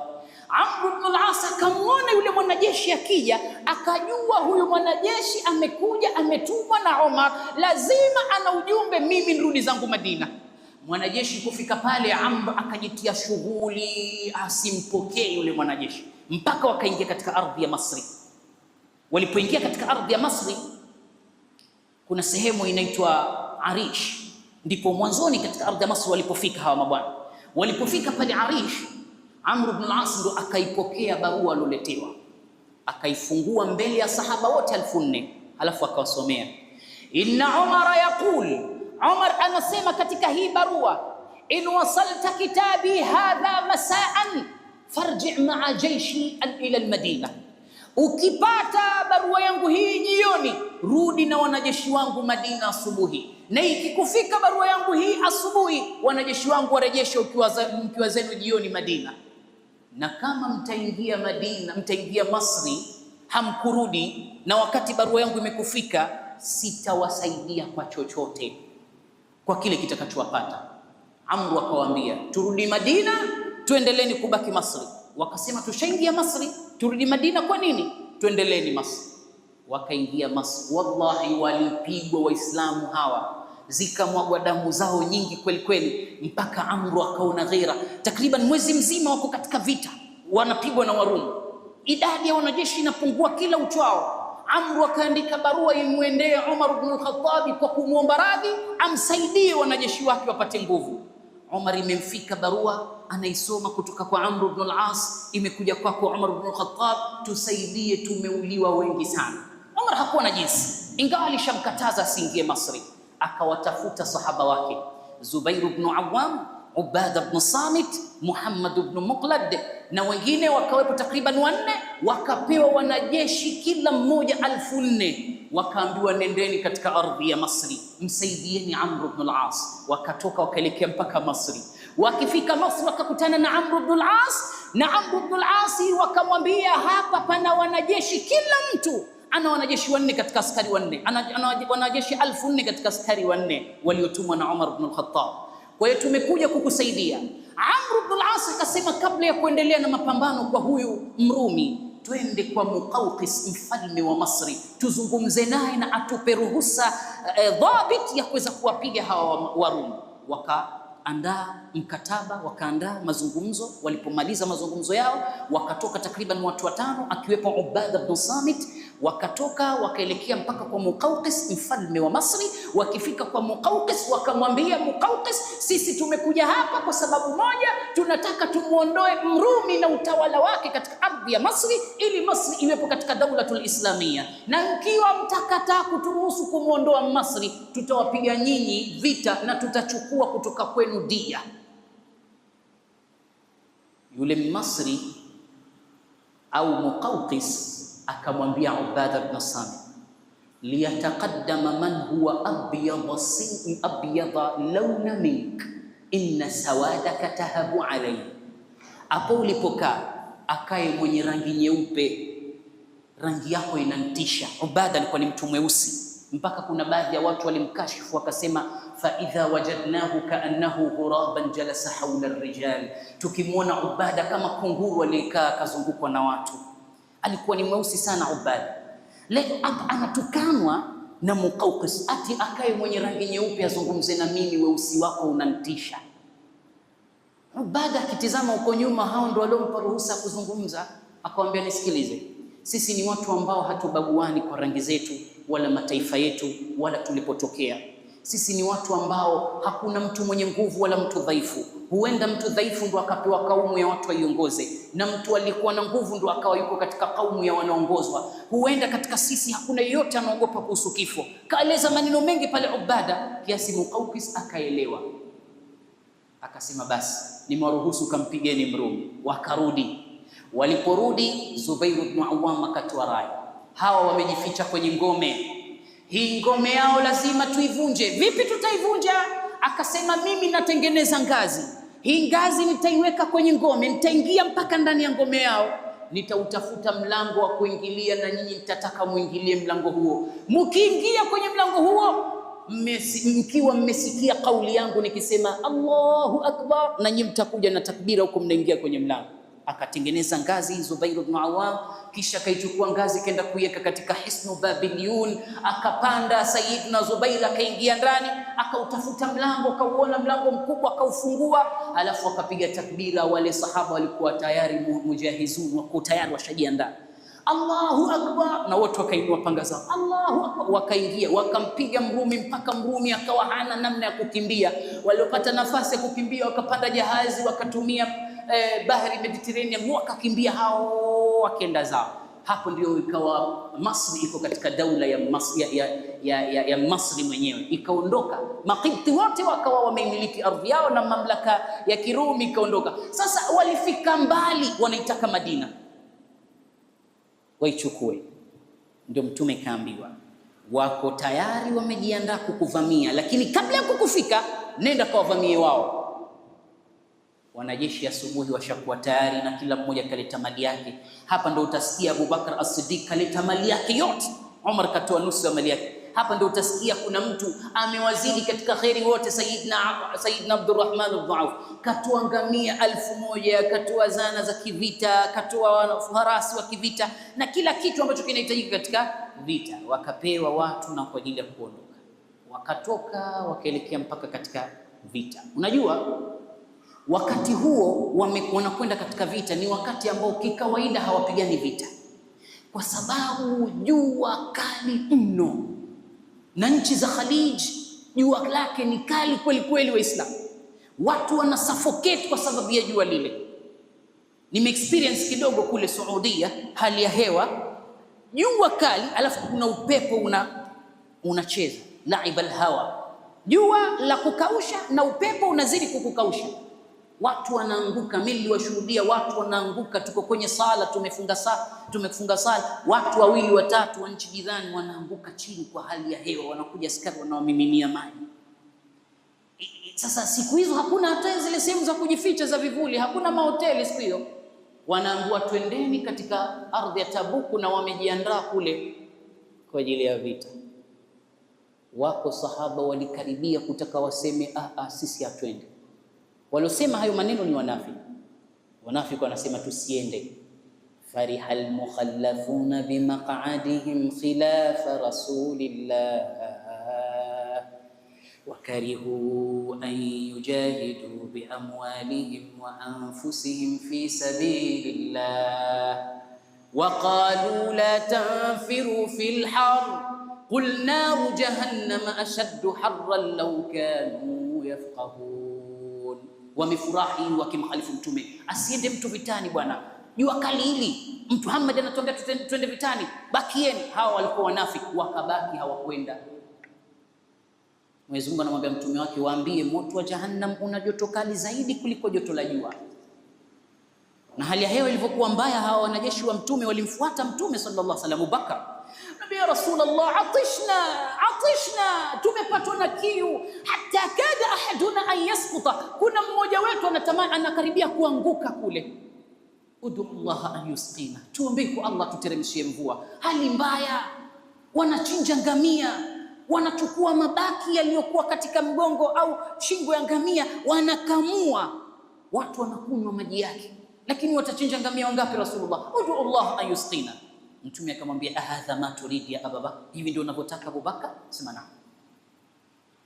Amr ibn al-As akamwona yule mwanajeshi akija, akajua huyu mwanajeshi amekuja ametumwa na Umar, lazima ana ujumbe, mimi nirudi zangu Madina. Mwanajeshi kufika pale, Amr akajitia shughuli asimpokee yule mwanajeshi, mpaka wakaingia katika ardhi ya Masri. Walipoingia katika ardhi ya Masri, kuna sehemu inaitwa Arish, ndipo mwanzoni katika ardhi ya Masri walipofika hawa mabwana. Walipofika pale Arish, Amr ibn al-As ndo akaipokea barua aloletewa, akaifungua mbele ya sahaba wote 4000, halafu akawasomea, inna Umar yaqul, Umar anasema katika hii barua, in wasalta kitabi hadha masaan farji' ma'a jayshi ila al-Madina, ukipata barua yangu hii jioni, rudi na wanajeshi wangu Madina asubuhi, na ikikufika barua yangu hii asubuhi, wanajeshi wangu warejeshe mkiwa zenu jioni Madina. Na kama mtaingia Madina, mtaingia Masri hamkurudi, na wakati barua yangu imekufika, sitawasaidia kwa chochote, kwa kile kitakachowapata. Amru akawaambia, turudi Madina, tuendeleni kubaki Masri. Wakasema tushaingia Masri, turudi Madina kwa nini? Tuendeleni Masri. Wakaingia Masri. Wallahi walipigwa Waislamu hawa, zikamwagwa damu zao nyingi kweli kweli, mpaka Amru akaona ghera. Takriban mwezi mzima wako katika vita, wanapigwa na Warumi, idadi ya wanajeshi inapungua kila uchao. Amru akaandika barua imwendee Umar ibn al-Khattab kwa kumwomba radhi amsaidie wanajeshi wake wapate nguvu. Umar imemfika barua, anaisoma kutoka kwa Amr ibn al-As, imekuja kwako Umar ibn al-Khattab, tusaidie, tumeuliwa wengi sana. Umar hakuwa na jinsi, ingawa alishamkataza asiingie Masri. Akawatafuta sahaba wake Zubair ibn Awam, Ubada ibn Samit, Muhammad ibn Muqlad na wengine, wakawepo takriban 4, wakapewa wanajeshi kila mmoja 4000, wakaambiwa nendeni katika ardhi ya Masri, msaidieni Amr ibn al-As. Wakatoka wakaelekea mpaka Masri. Wakifika Masri wakakutana na Amr ibn al-As, na Amr ibn al-As wakamwambia, hapa pana wanajeshi, kila mtu ana wanajeshi 4 katika askari 4, ana wanajeshi 4000 katika askari 4 waliotumwa na Umar ibn al-Khattab. Kwa hiyo tumekuja kukusaidia. Amr ibn al-As akasema, kabla ya kuendelea na mapambano kwa huyu Mrumi, twende kwa Muqawqis mfalme wa Masri, tuzungumze naye na atupe ruhusa dhabit ya kuweza kuwapiga hawa Warumi. Wakaandaa mkataba, wakaandaa mazungumzo. Walipomaliza mazungumzo yao, wakatoka takriban watu 5 akiwepo Ubada ibn Samit. Wakatoka wakaelekea mpaka kwa Muqawqis mfalme wa Masri. Wakifika kwa Muqawqis, wakamwambia Muqawqis, sisi tumekuja hapa kwa sababu moja, tunataka tumuondoe Mrumi na utawala wake katika ardhi ya Masri, ili Masri iwepo katika daulatul Islamia, na mkiwa mtakataa kuturuhusu kumuondoa Masri, tutawapiga nyinyi vita na tutachukua kutoka kwenu dia. Yule Masri au Muqawqis akamwambia Ubada ibn Samit, liyataqaddama man huwa abyadha launa mink inna sawadaka tahabu alayhi. Hapo ulipokaa akae mwenye rangi nyeupe, rangi yako inantisha. Ubada alikuwa ni mtu mweusi, mpaka kuna baadhi ya watu walimkashifu wakasema, fa idha wajadnahu kaannahu ghuraban jalasa hawla ar-rijal, tukimwona Ubada kama kunguru aliyekaa akazungukwa na watu. Alikuwa ni mweusi sana Ubada. Leo anatukanwa na Muqawqis ati akae mwenye rangi nyeupe azungumze na mimi, weusi wako unantisha. Ubada akitizama huko nyuma, hao ndio waliompa ruhusa kuzungumza. Akamwambia, nisikilize, sisi ni watu ambao hatubaguani kwa rangi zetu wala mataifa yetu wala tulipotokea. Sisi ni watu ambao hakuna mtu mwenye nguvu wala mtu dhaifu. Huenda mtu dhaifu ndo akapewa kaumu ya watu waiongoze, na mtu alikuwa na nguvu ndo akawa yuko katika kaumu ya wanaongozwa. Huenda katika sisi hakuna yeyote anaogopa kuhusu kifo. Kaeleza maneno mengi pale Ubada, kiasi Muqawqis akaelewa. Akasema, basi nimewaruhusu, kampigeni Mrumi. Wakarudi. Waliporudi, Zubair ibn Awwam akatoa rai, hawa wamejificha kwenye ngome, hii ngome yao lazima tuivunje. Vipi tutaivunja? Akasema, mimi natengeneza ngazi, hii ngazi nitaiweka kwenye ngome, nitaingia mpaka ndani ya ngome yao, nitautafuta mlango wa kuingilia, na nyinyi nitataka muingilie mlango huo. Mkiingia kwenye mlango huo, mkiwa mmesikia kauli yangu nikisema Allahu Akbar, na nyinyi mtakuja na takbira huko, mnaingia kwenye mlango. Akatengeneza ngazi Zubair ibn Awwam, kisha akaichukua ngazi kaenda kuiweka katika Hisnu Babiliyun. Akapanda Sayyidina Zubair, akaingia ndani, akautafuta mlango, akauona mlango mkubwa, akaufungua, alafu akapiga takbira. Wale sahaba walikuwa tayari mujahizun, wako tayari washajiandaa. Allahu Akbar, na wote wakainua panga zao, Allahu Akbar, wakaingia wakampiga Mrumi mpaka Mrumi akawa hana namna ya kukimbia. Waliopata nafasi ya kukimbia wakapanda jahazi, wakatumia bahari Mediterranean, wakakimbia hao wakenda zao. Hapo ndio ikawa Masri iko katika daula ya Masri mwenyewe, ikaondoka. Maqibti wote wakawa wameimiliki ardhi yao na mamlaka ya Kirumi ikaondoka. Sasa walifika mbali, wanaitaka Madina waichukue. Ndio Mtume kaambiwa, wako tayari wamejiandaa kukuvamia, lakini kabla ya kukufika nenda kawavamie wao. Wanajeshi asubuhi washakuwa tayari na kila mmoja kaleta mali yake. Hapa ndo utasikia Abu Bakar as-Siddiq kaleta mali yake yote, Umar katoa nusu ya mali yake. Hapa ndo utasikia kuna mtu amewazidi katika khairi wote, Sayyidina Abdurrahman ibn Auf katoa ngamia 1000, katoa zana za kivita, katoa farasi wa kivita na kila kitu ambacho kinahitajika katika vita, wakapewa watu na kwa ajili ya kuondoka. Wakatoka wakaelekea mpaka katika vita. Unajua wakati huo wanakwenda katika vita ni wakati ambao kikawaida hawapigani vita, kwa sababu jua kali mno, na nchi za Khalij jua lake ni kali kweli kweli. Waislamu watu wana suffocate kwa sababu ya jua lile. Nime experience kidogo kule Saudia, hali ya hewa jua kali, alafu kuna upepo unacheza laibal hawa, jua la kukausha na upepo unazidi kukukausha. Watu wanaanguka. Mimi niliwashuhudia watu wanaanguka. Tuko kwenye sala, tumefunga sala, watu 2 watatu wa nchi jirani wanaanguka chini kwa hali ya hewa. Wanakuja askari wanawamiminia maji. Sasa siku hizo hakuna hata zile sehemu za kujificha za vivuli, hakuna mahoteli siku hiyo. Wanaambiwa twendeni katika ardhi ya Tabuku, na wamejiandaa kule kwa ajili ya vita. Wako sahaba walikaribia kutaka waseme sisi hatuende. Walosema hayo maneno ni wanafiki. Wanafiki wanasema tusiende. Farihal mukhallafuna bimaq'adihim khilafa rasulillah wa karihu an yujahidu biamwalihim wa anfusihim fi sabilillah wa qalu la tanfiru fil har qul naru jahannama ashaddu harran law kanu yafqahun. Wamefurahi wakimkhalifu Mtume, asiende mtu vitani bwana, jua kali hili, Muhammad anatuambia twende vitani, bakieni. Hawa walikuwa wanafiki, wakabaki hawakwenda. Mwenyezi Mungu anamwambia mtume wake, waambie moto wa Jahannam una joto kali zaidi kuliko joto la jua. Na hali ya hewa ilivyokuwa mbaya, hawa wanajeshi wa mtume walimfuata mtume sallallahu alaihi wasallam. Abubakar, nabii ya Rasulullah, atishna, tumepatwa na kiu, hata kada ahaduna an yasquta, kuna mmoja wetu anatamani, anakaribia kuanguka kule. Ud'u Allah an yusqina, tuombe kwa Allah tuteremshie mvua. Hali mbaya, wanachinja ngamia, wanachukua mabaki yaliyokuwa katika mgongo au shingo ya ngamia, wanakamua, watu wanakunywa maji yake. Lakini watachinja ngamia wangapi Rasulullah? Ud'u Allah an yusqina. Mtume akamwambia, ahadha ma turidi ya Abubakar, hivi ndio unavyotaka Abubakar? Sema naam.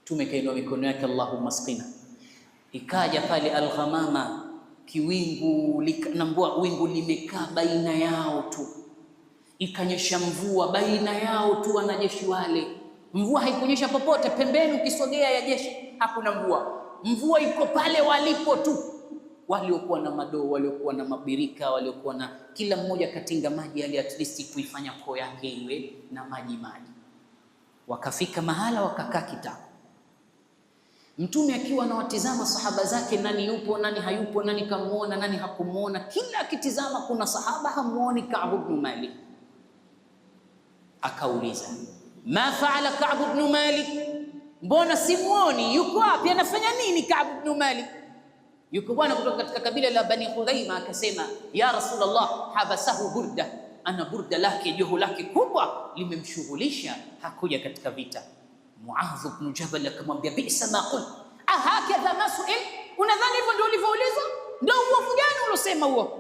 Mtume kainua mikono yake, Allahumma sqina. Ikaja pale al-ghamama, kiwingu likanambua, wingu limekaa baina yao tu, ikanyesha mvua baina yao tu wanajeshi wale. Mvua haikunyesha popote pembeni, ukisogea ya jeshi hakuna mvua. Mvua iko pale walipo tu, waliokuwa na madoo, waliokuwa na mabirika, waliokuwa na kila mmoja katinga maji yale, at least kuifanya koo yake iwe na maji. Wakafika mahala wakakaa kitako. Mtume akiwa anawatizama sahaba zake, nani yupo nani hayupo, nani kamuona nani hakumuona. Kila akitizama kuna sahaba hamuoni Ka'b ibn Malik. Akauliza, ma faala Ka'b ibn Malik, mbona simuoni, yuko wapi, anafanya nini Ka'b ibn Malik? Yuko bwana kutoka katika kabila la Bani Khuzaima. Akasema, ya Rasulullah, habasahu burda, ana burda lake, joho lake kubwa limemshughulisha, hakuja katika vita. Muadh ibn Jabal akamwambia, bi'sa ma qult, ahakadha ma su'il, unadhani hivyo ndio ulivyouliza? Ndio uovu gani ulosema huo?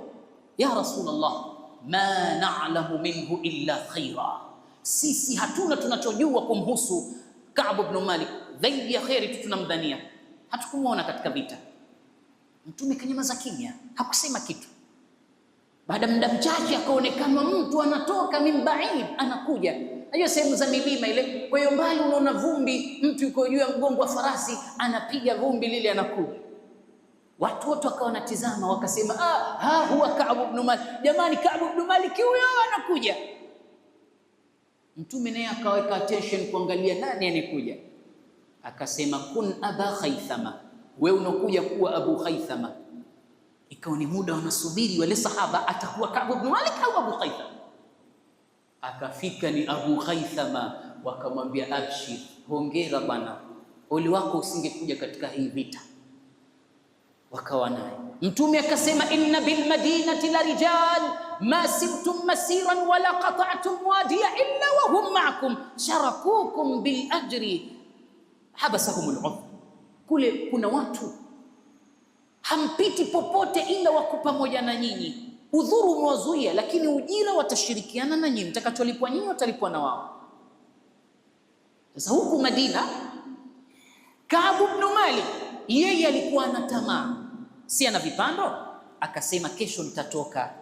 Ya Rasulullah, ma na'lamu minhu illa khaira, sisi hatuna tunachojua kumhusu Ka'b ibn Malik zaidi ya khairi tu tunamdhania, hatukumuona katika vita. Mtume kanyamaza kimya, hakusema kitu. Baada muda mchache akaonekana mtu anatoka mimbaid, anakuja. Hiyo sehemu za milima ile, kwa hiyo mbali unaona vumbi, mtu yuko juu ya mgongo wa farasi anapiga vumbi lile, anakuja. Watu wote wakawa wanatizama, wakasema, huwa Ka'b ibn Malik. Jamani, Ka'b ibn Malik huyo anakuja. Mtume naye akaweka attention kuangalia nani anakuja. Akasema, kun aba Khaythama, wewe unakuja kuwa Abu Khaythama. Ikawa ni muda wanasubiri wale sahaba, atakuwa Ka'b ibn Malik au Abu Khaythama. Akafika ni Abu Khaythama, wakamwambia, abshir, hongera bwana, ole wako usingekuja katika hii vita. Wakawa naye. Mtume akasema, inna bil madinati la rijal ma sirtum masiran wala qata'tum wadiya illa wa hum ma'akum sharakukum bil ajri habasahum al udhr. Kule kuna watu hampiti popote ila wako pamoja na nyinyi. Udhuru umewazuia, lakini ujira watashirikiana na nyinyi, mtakacholipwa nyinyi watalipwa na wao. Sasa huku Madina, Ka'b ibn Malik yeye alikuwa na tamaa, si ana vipando. Akasema, kesho nitatoka,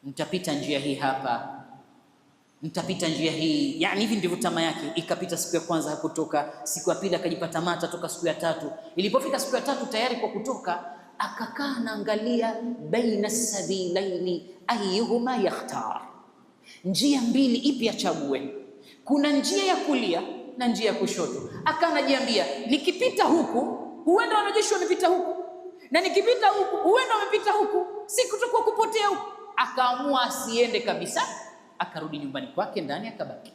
nitapita njia hii hapa, nitapita njia hii. Yani hivi ndivyo tamaa yake. Ikapita siku ya kwanza hakutoka, siku ya pili akajipata mata, toka siku ya tatu. Ilipofika siku ya tatu tayari kwa kutoka, akakaa naangalia, baina sabilaini ayyuhuma yakhtar, njia mbili ipi achague. Kuna njia ya kulia na njia ya kushoto. Akanajiambia, nikipita huku huenda wanajeshi wamepita huku, na nikipita huku huenda wamepita huku, sikutokuwa kupotea huku. Akaamua asiende kabisa, akarudi nyumbani kwake ndani, akabaki.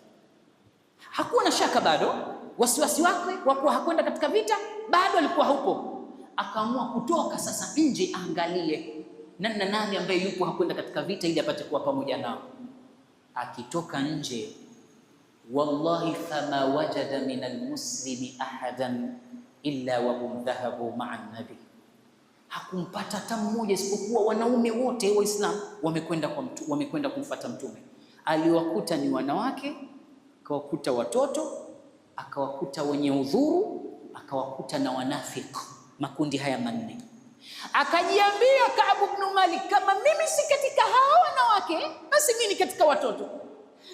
Hakuwa na shaka bado, wasiwasi wake wakuwa hakwenda katika vita bado alikuwa haupo. Akaamua kutoka sasa nje, angalie nani ambaye yupo hakwenda katika vita, ili apate kuwa pamoja nao. Akitoka nje, wallahi fama wajada min almuslimi ahadan illa wa hum dhahabu ma'a nabi, hakumpata hata mmoja isipokuwa wanaume wote Waislamu wamekwenda kumfuata Mtume. Aliwakuta ni wanawake, akawakuta watoto, akawakuta wenye udhuru, akawakuta na wanafiki, makundi haya manne. Akajiambia Ka'b ibn Malik, kama mimi si katika hao wanawake, basi mimi ni katika watoto,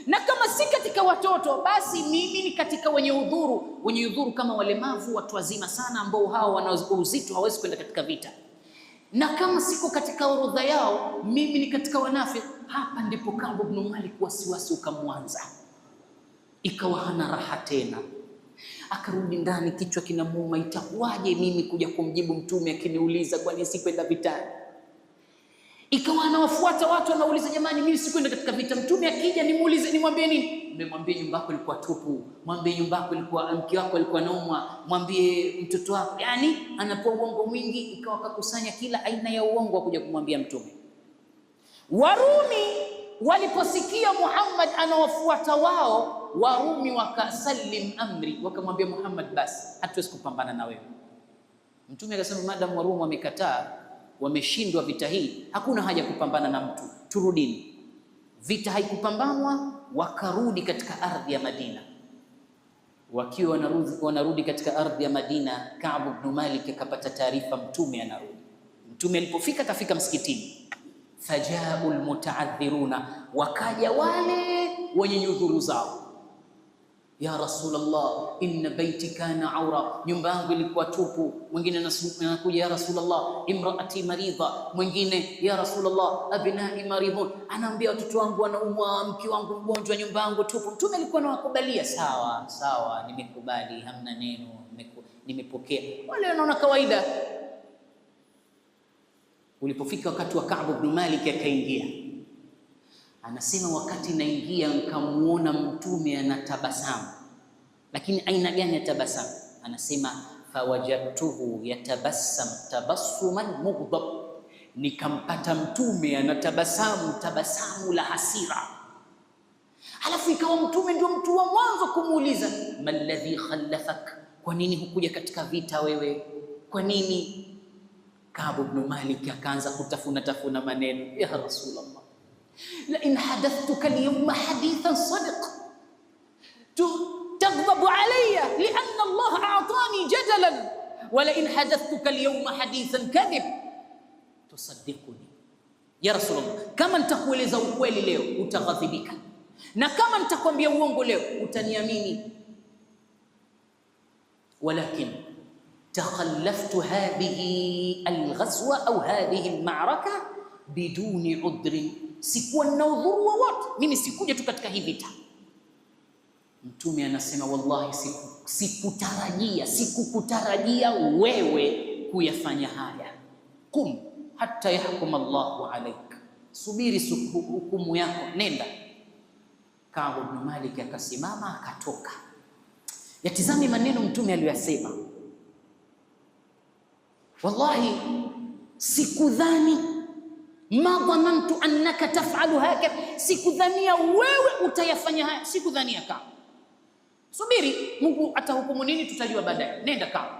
na kama si katika watoto, basi mimi ni katika wenye udhuru. Wenye udhuru kama walemavu, watu wazima sana ambao hao wana uzito, hawezi kwenda katika vita. Na kama siko katika orodha yao, mimi ni katika wanafiki. Hapa ndipo Ka'b ibn Malik wasiwasi ukamwanza, ikawa hana raha tena. Akarudi ndani, kichwa kinamuuma, itakuwaje mimi kuja kumjibu Mtume akiniuliza kwa nini sikwenda vitani? Ikawa anawafuata watu, anauliza jamani, mimi sikwenda katika vita, mtume akija nimuulize nimwambie nini? Mmemwambie nyumba yako ilikuwa tupu, mwambie nyumba yako ilikuwa, mke wako alikuwa naumwa, mwambie mtoto wako. Yani anapoa uongo mwingi, ikawa kakusanya kila aina ya uongo kuja kumwambia mtume. Warumi waliposikia Muhammad anawafuata wao, Warumi wakasalim amri, wakamwambia Muhammad, basi hatuwezi kupambana na wewe. Mtume akasema, madam Warumi wamekataa, wameshindwa vita hii, hakuna haja kupambana na mtu, turudini. Vita haikupambanwa, wakarudi katika ardhi ya Madina. Wakiwa wanarudi katika ardhi ya Madina, Ka'b ibn Malik akapata taarifa mtume anarudi. Mtume alipofika, kafika msikitini, fajau almutaadhiruna, wakaja wale wenye nyudhuru zao. Ya Rasulullah, inna baiti kana aura, nyumba yangu ilikuwa tupu. Mwingine anakuja, ya Rasulullah, imraati maridha. Mwingine, ya Rasulullah, abnai maridhun, anaambia watoto wangu wanaumwa, mke wangu mgonjwa, nyumba yangu tupu. Mtume alikuwa anawakubalia, sawa, nimekubali, hamna neno, nimepokea. Wale wanaona kawaida. Ulipofika wakati wa Ka'b ibn Malik akaingia, anasema wakati naingia nikamuona mtume anatabasamu. Lakini aina gani ya tabasamu? Anasema fawajadtuhu yatabassam tabassuman mughdab, nikampata mtume anatabasamu tabasamu la hasira. Alafu ikawa mtume ndio mtu wa mwanzo kumuuliza, malladhi khallafak, kwa nini hukuja katika vita wewe, kwa nini? Ka'b ibn Malik akaanza kutafuna maneno, ya Rasulullah, la in hadathtuka al-yawma hadithan sadiq taghdhabu alayya lianna Allah a'tani jadalan, wa la in hadathtuka al-yawma hadithan kadhib tusaddiquni. Ya Rasulullah, kama nitakueleza ukweli leo utaghadhibika, na kama nitakwambia uongo leo utaniamini. Walakin takhallaftu hadhihi al-ghazwa au hadhihi al-ma'raka biduni udhrin, sikuwa na udhuru wowote, mimi sikuja tu katika hii vita. Mtume anasema, wallahi sikukutarajia wewe kuyafanya haya. Qum hatta yahkum Allahu alaik, subiri hukumu yako, nenda. Ka'b ibn Malik akasimama akatoka. Yatizame maneno mtume aliyosema, wallahi sikudhani, ma dhanantu annaka taf'alu haka, sikudhania wewe utayafanya haya, sikudhania. Ka'b, subiri, Mungu atahukumu nini tutajua baadaye, nenda Ka'b.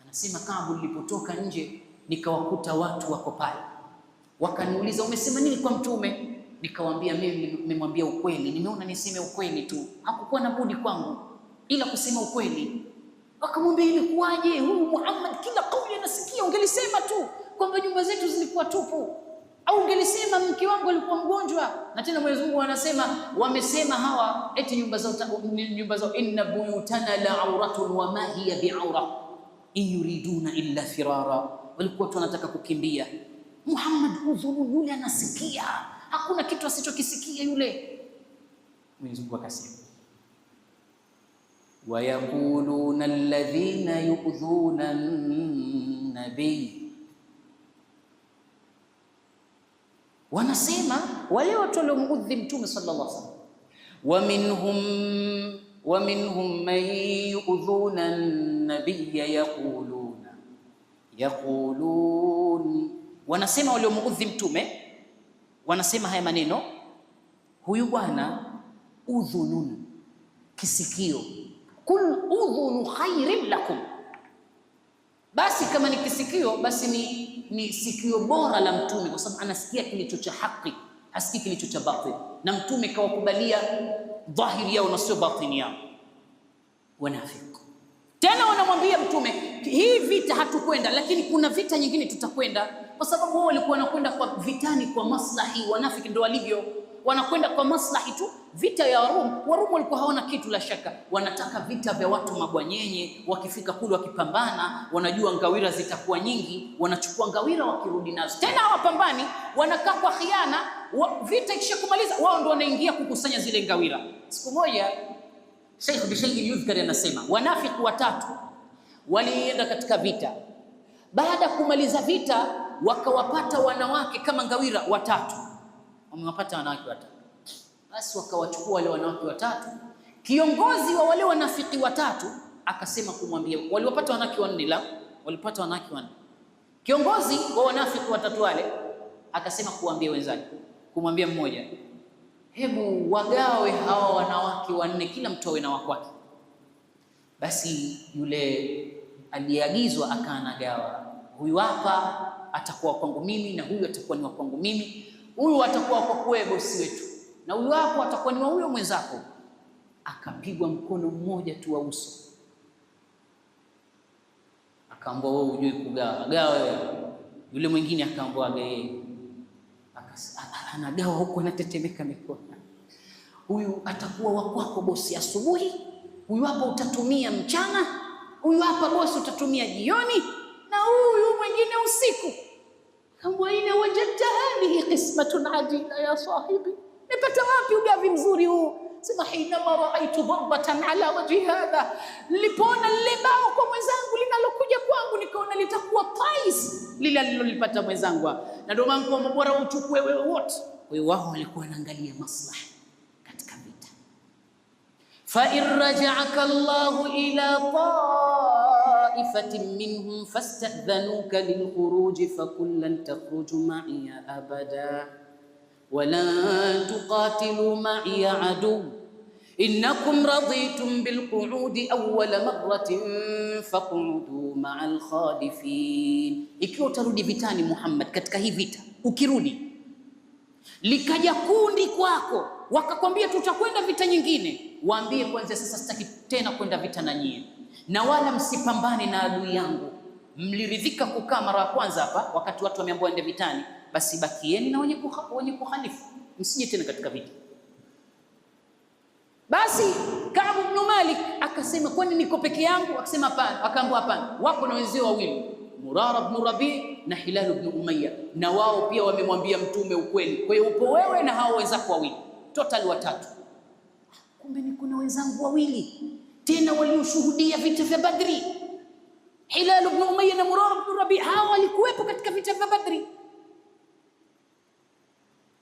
Anasema Ka'b, nilipotoka nje nikawakuta watu wako pale, wakaniuliza umesema nini kwa mtume? Nikawaambia mimi nimemwambia ukweli, nimeona niseme ukweli tu, hakukuwa na budi kwangu ila kusema ukweli. Wakamwambia ilikuwaje, huyu Muhammad kila kauli anasikia, ungelisema tu kwamba nyumba zetu zilikuwa tupu, au ungelisema mke wangu alikuwa mgonjwa. Na tena Mwenyezi Mungu anasema, wamesema hawa eti nyumba zao, inna buyutana la auratun wa ma hiya bi'aura in yuriduna illa firara, walikuwa tu wanataka kukimbia. Muhammad udhuru, yule anasikia, hakuna kitu asichokisikia yule. Mwenyezi Mungu akasema, wa yaquluna alladhina yu'dhuna an-nabiy, wanasema wale watu waliomuudhi mtume sallallahu alaihi wasallam, wa minhum man yu'dhuna an-nabiy yaqulun, wanasema waliomuudhi mtume wanasema haya maneno, huyu bwana udhunun, kisikio, kul udhunu khairin lakum, basi kama ni kisikio basi ni sikio bora la mtume, kwa sababu anasikia kilicho cha haki, hasikii kilicho cha batil, na mtume kawakubalia dhahiri yao na sio batini yao. Wanafiki tena wanamwambia mtume, hii vita hatukwenda, lakini kuna vita nyingine tutakwenda, kwa sababu wao walikuwa wanakwenda kwa vitani kwa maslahi. Wanafiki ndio walivyo, wanakwenda kwa maslahi tu. Vita ya Warumu walikuwa hawana kitu, la shaka wanataka vita vya watu mabwanyenye, wakifika kule wakipambana, wanajua ngawira zitakuwa nyingi, wanachukua ngawira wakirudi nazo. Tena hawapambani, wanakaa kwa khiana, vita ikishakumaliza wao ndio wanaingia kukusanya zile ngawira. Siku moja Sheikh Bishairi Yudhkari anasema wanafiki watatu walienda katika vita. Baada ya kumaliza vita, wakawapata wanawake kama ngawira watatu. Wamewapata wanawake watatu, basi wakawachukua wale wanawake watatu. Kiongozi wa wale wanafiki watatu akasema kumwambia, waliwapata wanawake wanne, la walipata wanawake wanne. Kiongozi wa wanafiki watatu wale akasema kuambia wenzake, kumwambia mmoja, hebu wagawe hawa wanawake wanne, kila mtu awe na wake. Basi yule aliyeagizwa akaanagawa, huyu hapa atakuwa kwangu mimi, na huyu atakuwa ni wa kwangu mimi, huyu atakuwa kwa wewe bosi wetu, na huyu hapo atakuwa ni wa huyo mwenzako. Akapigwa mkono mmoja tu wa uso, akaambwa wewe hujui kugawa, gawa wewe. Yule mwingine akaambwa agae, anagawa huko anatetemeka mikono. Huyu atakuwa wa kwako bosi asubuhi, huyu hapa utatumia mchana, huyu hapa bosi utatumia jioni, na huyu mwingine usiku. Akaambwa ina wajadta hadhihi qismatun adila ya sahibi, nimepata wapi ugavi mzuri huu? Sema hinama raaitu darbatan ala wajhi hadha, nilipoona lile bao kwa mwenzangu linalokuja kwangu nikaona litakuwa tais lile alilolipata mwenzangu, na ndio maana kwa bora uchukue wewe wote. Kwa hiyo wao walikuwa wanaangalia maslaha katika vita. Fa in raja'aka Allahu ila ta'ifatin minhum fasta'dhanuka lilkhuruj faqul lan takhruju ma'iya abada ولا تقاتلوا معي عدو إنكم رضيتم بالقعود أول مرة فاقعدوا مع الخالفين. Ikiwa utarudi vitani Muhammad, katika hii vita ukirudi likaja kundi kwako wakakwambia tutakwenda vita nyingine, waambie kwanza sasa sitaki tena kwenda vita na nyie, na wala msipambane na adui yangu. Mliridhika kukaa mara ya kwanza hapa wakati watu wameambiwa ende vitani, basi bakieni na wenye kuhalifu, msije tena katika vita. Basi Ka'b ibn Malik akasema kwani niko peke yangu? Akasema hapana. Akaambiwa hapana, wako na wenzao wawili, Murara ibn Rabi' na Hilal ibn Umayya, na wao pia wamemwambia mtume ukweli. Kwa hiyo upo wewe na hao wenzako wawili, total watatu. Kumbe niko na wenzangu wawili tena walioshuhudia vita vya Badri. Hilal ibn Umayya na Murara ibn Rabi' hao walikuwepo katika vita vya Badri.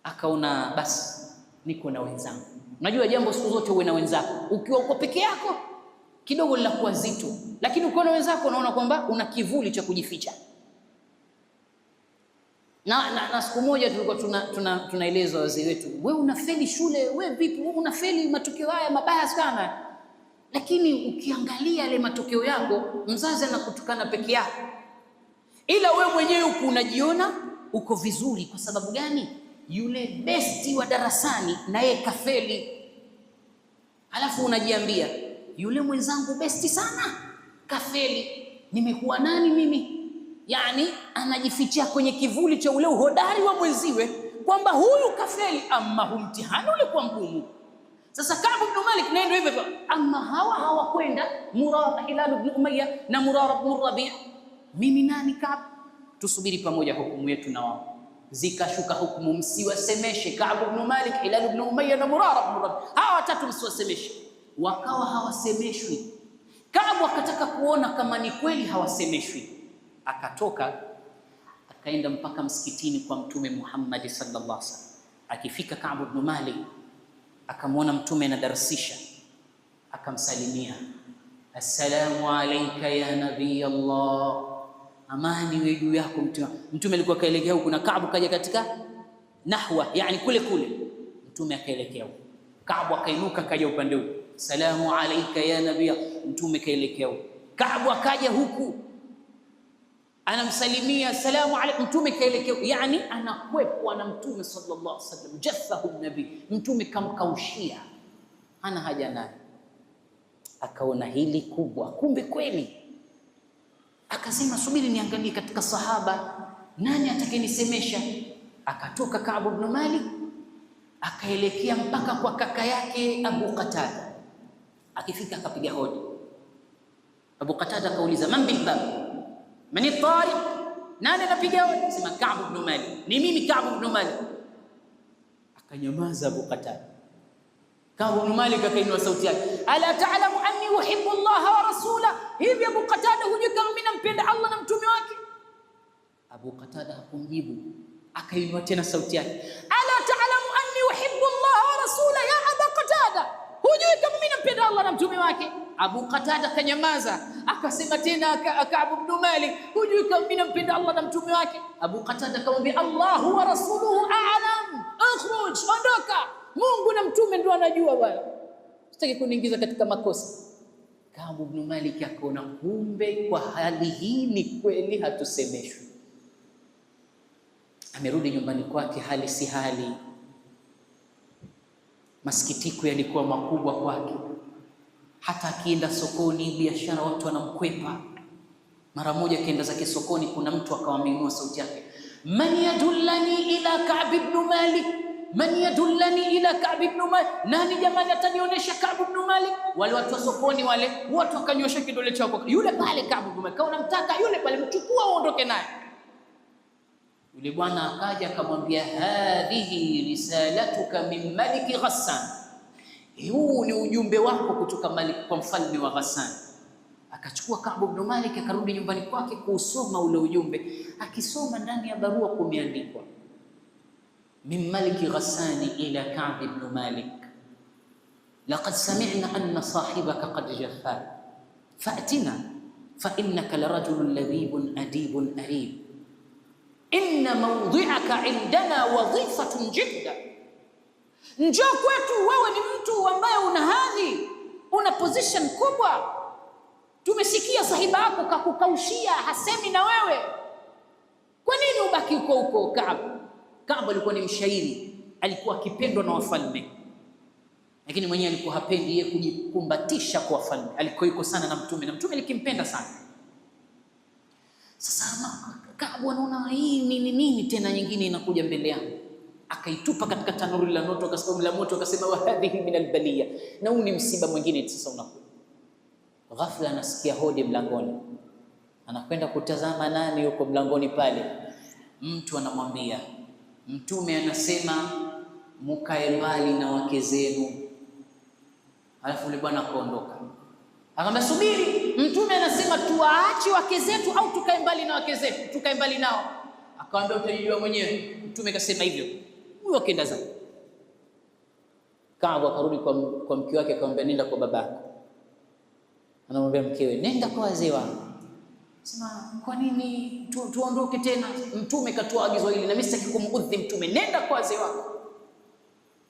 Akaona basi niko na wenzangu. Unajua jambo siku zote uwe na wenzako. Ukiwa uko peke yako kidogo linakuwa zito, lakini ukiwa na wenzako unaona kwamba una kivuli cha kujificha. Na siku moja tulikuwa tunaelezwa wazee wetu, wewe unafeli shule, wewe vipi, wewe unafeli matokeo haya mabaya sana. Lakini ukiangalia yale matokeo yako, mzazi anakutukana peke yako, ila wewe mwenyewe uko unajiona uko vizuri. Kwa sababu gani? Yule besti wa darasani na yeye kafeli, alafu unajiambia yule mwenzangu besti sana kafeli, nimekuwa nani mimi? Yani anajifichia kwenye kivuli cha ule uhodari wa mwenziwe kwamba huyu kafeli, ama hu mtihani ulikuwa mgumu. Sasa Ka'b ibn Malik ndio hivyo, ama hawa hawakwenda Murara, Hilal ibn Umayya na Murara ibn Rabi', mimi nani Ka'b? Tusubiri pamoja hukumu yetu na wao. Zikashuka hukumu, msiwasemeshe Ka'b ibn Malik, Hilal ibn Umayya na Murara ibn Rabi', hawa watatu msiwasemeshe. Wakawa hawasemeshwi. Ka'b akataka kuona kama ni kweli hawasemeshwi, akatoka akaenda mpaka msikitini kwa Mtume Muhammad sallallahu alaihi wasallam. Akifika Ka'b ibn Malik akamwona Mtume anadarsisha, akamsalimia, assalamu alayka ya nabii Allah, amani iwe juu yako Mtume. Mtume alikuwa kaelekea huko na Ka'b kaja katika nahwa, yani kule kule. Mtume akaelekea huko, Ka'b akainuka kaja upande huu, salamu alayka ya nabii. Mtume kaelekea huko, Ka'b akaja huku anamsalimia, salamu alayka. Mtume kaelekea, yani anakwepwa na Mtume sallallahu alaihi wasallam, jaffahu nabii. Mtume kamkaushia, hana haja naye. Akaona hili kubwa, kumbe kweli. Akasema subiri niangalie katika sahaba nani atakayenisemesha. Akatoka Ka'b ibn Malik akaelekea mpaka kwa kaka yake Abu Qatada. Akifika akapiga hodi. Abu Qatada akauliza, man bil bab, man at-tariq, nani anapiga hodi? Sema Ka'b ibn Malik. Ni mimi Ka'b ibn Malik. Akanyamaza Abu Qatada. Ka'b ibn Malik akainua sauti yake, ala ta'lamu anni uhibbu Allah wa rasula, hivi Abu Qatada hujui kama mimi nampenda Allah na mtume wake? Abu Qatada hakumjibu, akainua tena sauti yake, ala ta'lamu anni uhibbu Allah wa rasula ya Abu Qatada, hujui kama mimi nampenda Allah na mtume wake? Abu Qatada kanyamaza, akasema tena Ka'b ibn Malik, hujui kama mimi nampenda Allah na mtume wake? Abu Qatada akamwambia, Allahu wa rasuluhu a'lam, akhruj, ondoka, Mungu na mtume ndio anajua bwana, sitaki kuniingiza katika makosa. Ka'b ibn Malik akaona kumbe kwa hali hii ni kweli hatusemeshwi. Amerudi nyumbani kwake, hali si hali, masikitiko yalikuwa makubwa kwake. Hata akienda sokoni biashara watu wanamkwepa. Mara moja kaenda zake sokoni, kuna mtu akawameinua sauti yake, man yadullani ila Ka'b ibn Malik, man yadullani ila Ka'b ibn Malik, nani jamani atanionyesha Ka'b ibn Malik? Wale watu wa sokoni wale watu wakanyosha kidole chao, yule pale Ka'b ibn Malik, kama unamtaka yule pale, mchukua uondoke naye. Yule bwana akaja akamwambia, hadhihi risalatuka min Malik Ghassan, huu ni ujumbe wako kutoka Malik kwa mfalme wa Ghassan. Akachukua Ka'b ibn Malik akarudi nyumbani kwake kuusoma ule ujumbe. Akisoma ndani ya barua kumeandikwa, min Malik Ghassan ila Ka'b ibn Malik, laqad sami'na anna sahibaka qad jaffa fa'tina fa innaka larajulun labibun adibun arib, inna mawdi'aka indana wadhifatun jidda, njoo kwetu, wewe ni mtu ambaye una hadhi, una position kubwa, tumesikia sahiba yako kakukaushia, hasemi na wewe, kwa nini ubaki huko huko? Ka'b alikuwa ni mshairi, alikuwa akipendwa na wafalme, lakini mwenyewe alikuwa hapendi yeye kujikumbatisha kwa wafalme, alikuwa yuko sana na mtume, na mtume alikimpenda sana. Sasa Ka'b anaona hii nini tena nyingine inakuja mbele yangu, akaitupa katika tanuri la moto, akasema wa hadhihi min albaliya, na huu ni msiba mwingine sasa unakuja. Ghafla anasikia hodi mlangoni, anakwenda kutazama nani yuko mlangoni pale. Mtu anamwambia, mtume anasema mukae mbali na wake zenu. Alafu yule bwana akaondoka, akamwambia subiri, mtume anasema tuwaache wake zetu au tukae mbali na wake zetu? Tukae mbali nao. Akamwambia utajijua mwenyewe, mtume kasema hivyo. Huyo akaenda zake. Ka'b akarudi kwa mke wake, akamwambia nenda kwa babako. Anamwambia mkewe, nenda kwa wazee wako. Sema kwa nini tuondoke tena? Mtume katoa agizo hili na mimi sitaki kumudhi mtume, nenda kwa wazee wako.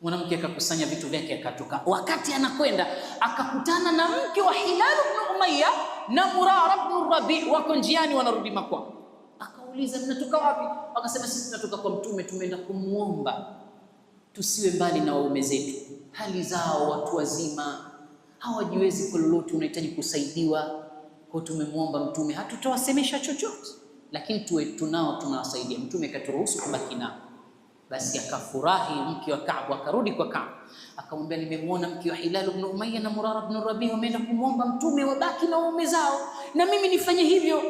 Mwanamke akakusanya vitu vyake akatoka. Wakati anakwenda akakutana na mke wa Hilal ibn Umayya na Murara ibn Rabi, wako njiani wanarudi makwao. Akauliza, mnatoka wapi? Akasema sisi tunatoka kwa mtume, tumeenda kumuomba tusiwe mbali na waume zetu, hali zao watu wazima hawajiwezi kwa lolote, unahitaji kusaidiwa, kwa tumemuomba mtume, hatutawasemesha chochote, lakini tunao tunawasaidia. Mtume katuruhusu kubaki nao. Basi akafurahi mke wa Ka'b, akarudi kwa Ka'b akamwambia, nimemuona mke wa Hilal ibn Umayya na Murara ibn Rabi wameenda kumuomba mtume wabaki na waume zao, na mimi nifanye hivyo.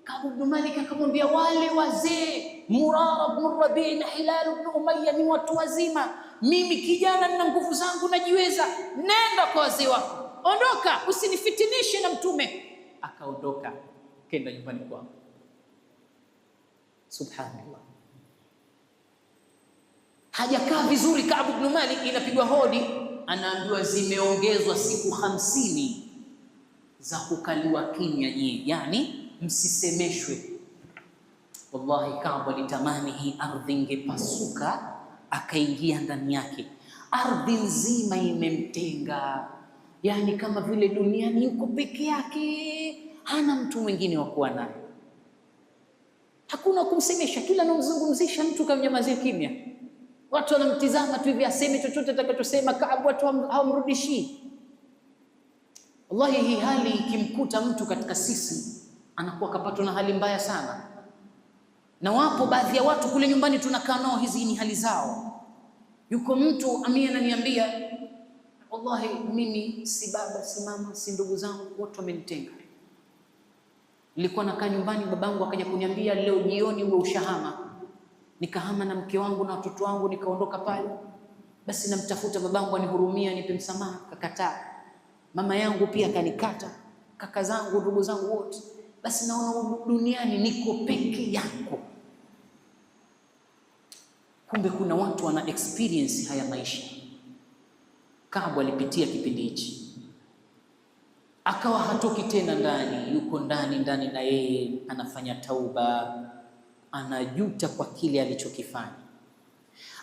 Ka'b ibn Malik akamwambia, wale wazee Murara ibn Rabi na Hilal ibn Umayya ni watu wazima, mimi kijana nina nguvu zangu najiweza, nenda kwa wazee wako, ondoka, usinifitinishe na mtume. Akaondoka kenda nyumbani kwao. Subhanallah, hajakaa vizuri Ka'b ibn Malik, inapigwa hodi, anaambiwa zimeongezwa siku 50 za kukaliwa kimya nyie, yani msisemeshwe. Wallahi Ka'b alitamani hii ardhi ingepasuka akaingia ndani yake. Ardhi nzima imemtenga, yani kama vile duniani yuko peke yake, hana mtu mwingine wa kuwa naye, hakuna kumsemesha, kila anamzungumzisha mtu kamnyamazia kimya. Watu wanamtizama tu hivi, aseme chochote atakachosema Ka'b watu hawamrudishi. Wallahi hii hali ikimkuta mtu katika sisi anakuwa kapatwa na hali mbaya sana. Na wapo baadhi ya watu kule nyumbani tunakaa nao, hizi ni hali zao. Yuko mtu amia ananiambia, wallahi mimi si baba si mama si ndugu zangu, watu wamenitenga. Nilikuwa nakaa nyumbani, babangu akaja kuniambia leo jioni uwe ushahama. Nikahama na mke wangu na watoto wangu, nikaondoka pale. Basi namtafuta babangu anihurumia, nipe msamaha, kakataa. Mama yangu pia kanikata, kaka zangu, ndugu zangu wote. basi naona duniani niko peke yako. Kumbe kuna watu wana experience haya maisha. Kaabu alipitia kipindi hichi, akawa hatoki tena ndani, yuko ndani na yeye anafanya tauba, anajuta kwa kile alichokifanya.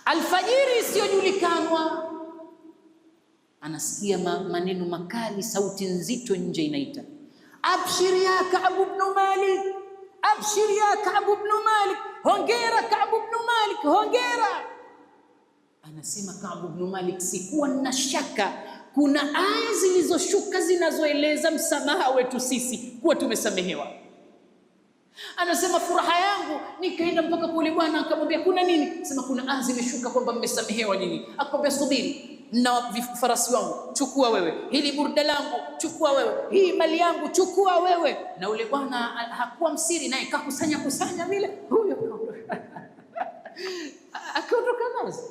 Alfajiri isiyojulikanwa, anasikia maneno makali, sauti nzito nje inaita, abshir ya Ka'b ibn Malik, abshir ya Ka'b ibn Malik, hongera Ka'b ibn Malik, hongera. Anasema Ka'b ibn Malik, sikuwa na shaka kuna aya zilizoshuka zinazoeleza msamaha wetu sisi, kuwa tumesamehewa. Anasema furaha yangu, nikaenda mpaka kule bwana, akamwambia kuna nini? Sema kuna aya zimeshuka kwamba mmesamehewa nyinyi. Akamwambia subiri, na farasi wangu chukua wewe, hili burda langu chukua wewe, hii mali yangu chukua wewe. Na ule bwana hakuwa msiri, naye kakusanya vile, huyo akaondoka nazo.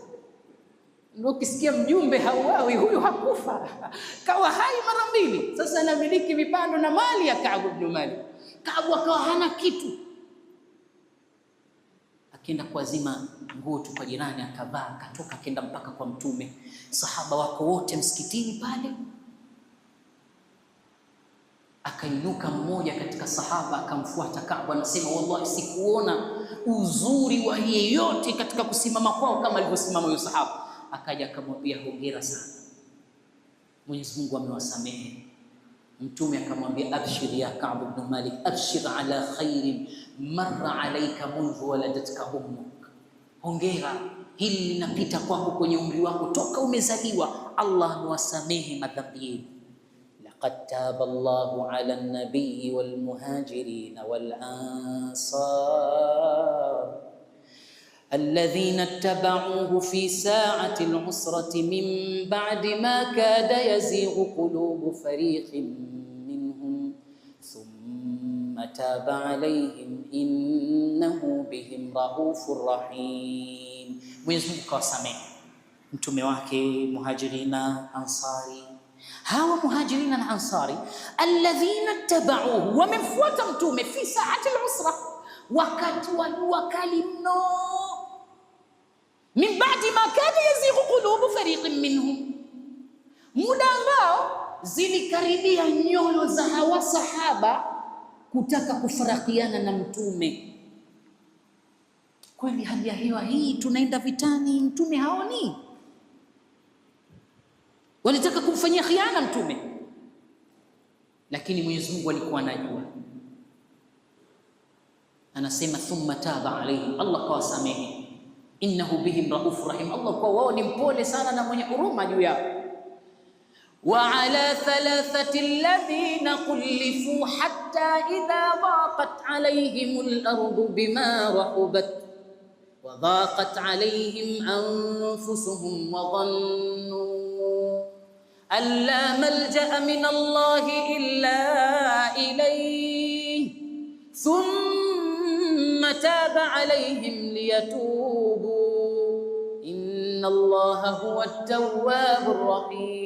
Ndio ukisikia mjumbe hauawi, huyu hakufa, kawa hai mara mbili. Sasa anamiliki vipando na mali ya Ka'b ibn Malik. Ka'b akawa hana kitu, akaenda kuazima nguo tu kwa jirani, akavaa, akatoka, akaenda mpaka kwa Mtume. Sahaba wako wote msikitini pale. Akainuka mmoja katika sahaba akamfuata Ka'b, anasema wallahi sikuona uzuri wa yeyote katika kusimama kwao kama alivyosimama huyo sahaba. Akaja akamwambia hongera sana, Mwenyezi Mungu amewasamehe. Mtume akamwambia abshir ya Ka'b ibn Malik, abshir ala khairin marra alayka mundu waladatka ummuk, hongera, hili linapita kwako kwenye umri wako toka umezaliwa. Allah amewasamehe madhambi yenu. Laqad taba Allahu ala an-nabiyyi wal muhajirin wal ansar الذين اتبعوه في ساعة العسرة من بعد ما كاد يزيغ قلوب فريق منهم ثم تاب عليهم إنه بهم رؤوف رحيم. Mwenyezi Mungu kawasamehe mtume wake muhajirina ansari. Hawa muhajirina na ansari alladhina tabauhu, wamemfuata mtume fi saati al-usra, wakati wa jua kali mno, min ba'di ma kada yazighu qulubu fariqin minhum, muda ambao zilikaribia nyoyo za hawa sahaba kutaka kufarakiana na mtume. Kweli hali ya hewa hii, tunaenda vitani, mtume haoni, walitaka kumfanyia khiana mtume, lakini Mwenyezi Mungu alikuwa anajua. Anasema thumma taba alayhim, Allah kawasamehe, innahu bihim raufur rahim, Allah kwa wao ni mpole sana na mwenye huruma juu yao. Wa ala thalathati alladhina kullifu hatta idha daqat alayhimul ardu bima rahubat wa daqat alayhim anfusuhum wa dhannu an la malja'a min Allah illa ilayhi thumma taba alayhim liyatubu inna Allaha huwa at-tawwabur rahim.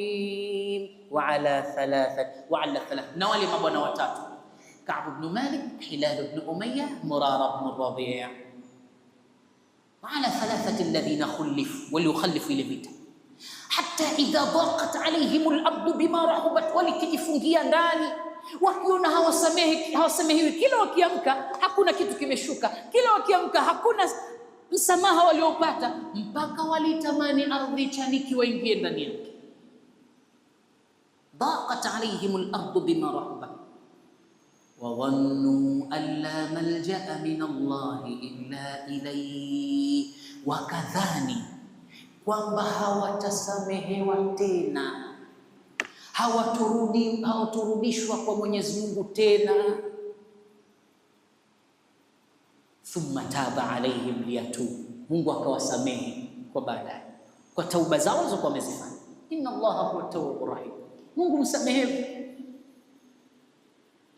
Wa ala thalathat, na wale mabwana watatu, Ka'b ibn Malik, Hilal ibn Umayyah, Murara ibn Rabi'. Wa ala thalathati alladhina khulifu, waliokhallifu ile vita, hatta idha daqat alayhim al-ardu bima rahabat, walikijifungia ndani wakiona hawasamehiwi. Kila wakiamka hakuna kitu kimeshuka, kila wakiamka hakuna msamaha waliopata, mpaka walitamani ardhi chaniki waingie ndani yake. Daqat alayhim al-ardu bima rahabat wa dhannu an la malja'a min Allah illa ilayhi, wakadhani kwamba hawatasamehewa tena, hawaturudishwa kwa Mwenyezi Mungu tena. Thumma taba alayhim liyatubu, Mungu akawasamehe kwa baadaye, kwa tauba zao walizokuwa wamezifanya. Inna Allaha huwa at-tawwabur rahim, Mungu msamehevu.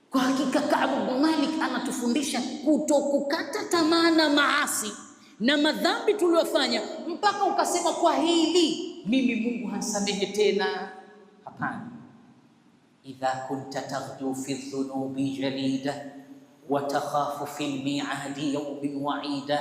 Kwa hakika Ka'b ibn Malik anatufundisha kutokukata tamaa na maasi na madhambi tuliyofanya mpaka ukasema kwa hili mimi Mungu hasamehe tena. Hapana. Idha kunta taghdu fi dhunubi jalida وتخاف في الميعاد يوم وعيدا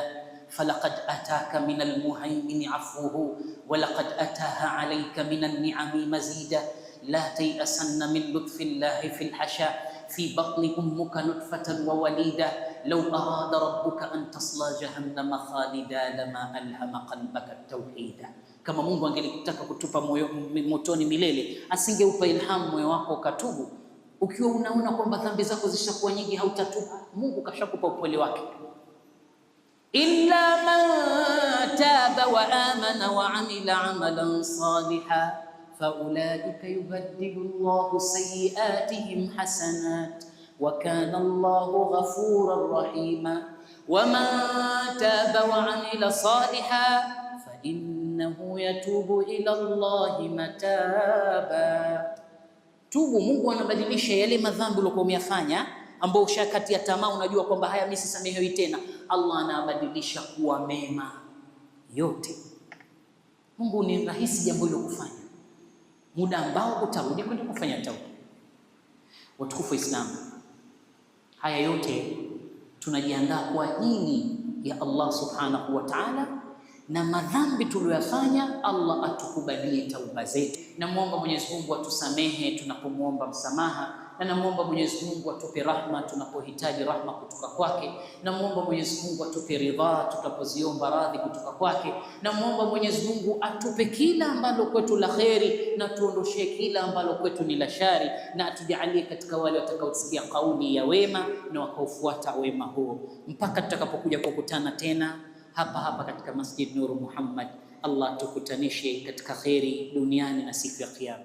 فلقد أتاك من المهيمن عفوه ولقد أتاها عليك من النعم مزيدا لا تيأسن من لطف الله في الحشا في بطن أمك نطفة ووليدا لو أراد ربك أن تصلى جهنم خالدا لما ألهم قلبك التوحيد. Kama Mungu angelitaka kutupa motoni milele, asingeupa ilhamu moyo wako ukatubu. Ukiwa unaona kwamba dhambi zako zishakuwa nyingi hautatubu, Mungu kashakupa upole wake. Illa man taba wa amana wa amila amalan salihan faulaika yubaddilu Allahu sayyiatihim hasanat wa kana Allahu ghafuran rahima wa man taba wa amila salihan fa innahu yatubu ila Allahi mataba. Tubu, Mungu anabadilisha yale madhambi uliyokuwa umeyafanya ambao ushakatia tamaa, unajua kwamba haya mimi sisamehewi tena, Allah anabadilisha kuwa mema yote. Mungu ni rahisi jambo hilo kufanya, muda ambao utarudi kwenda kufanya tauba. Watukufu wa Islam, haya yote tunajiandaa kwa ajili ya Allah subhanahu wa ta'ala, na madhambi tuliyofanya Allah atukubalie tauba zetu. Namuomba Mwenyezi Mungu atusamehe tunapomuomba msamaha, na namuomba Mwenyezi Mungu atupe rahma tunapohitaji rahma kutoka kwake. Namuomba Mwenyezi Mungu atupe ridha tutapoziomba radhi kutoka kwake. Namuomba Mwenyezi Mungu atupe kila ambalo kwetu la kheri na tuondoshe kila ambalo kwetu ni la shari, na atujalie katika wale watakaosikia kauli ya wema na wakaufuata wema huo mpaka tutakapokuja kukutana tena hapa hapa katika Masjid Nur Muhammad. Allah tukutanishe katika kheri duniani na siku ya Kiyama.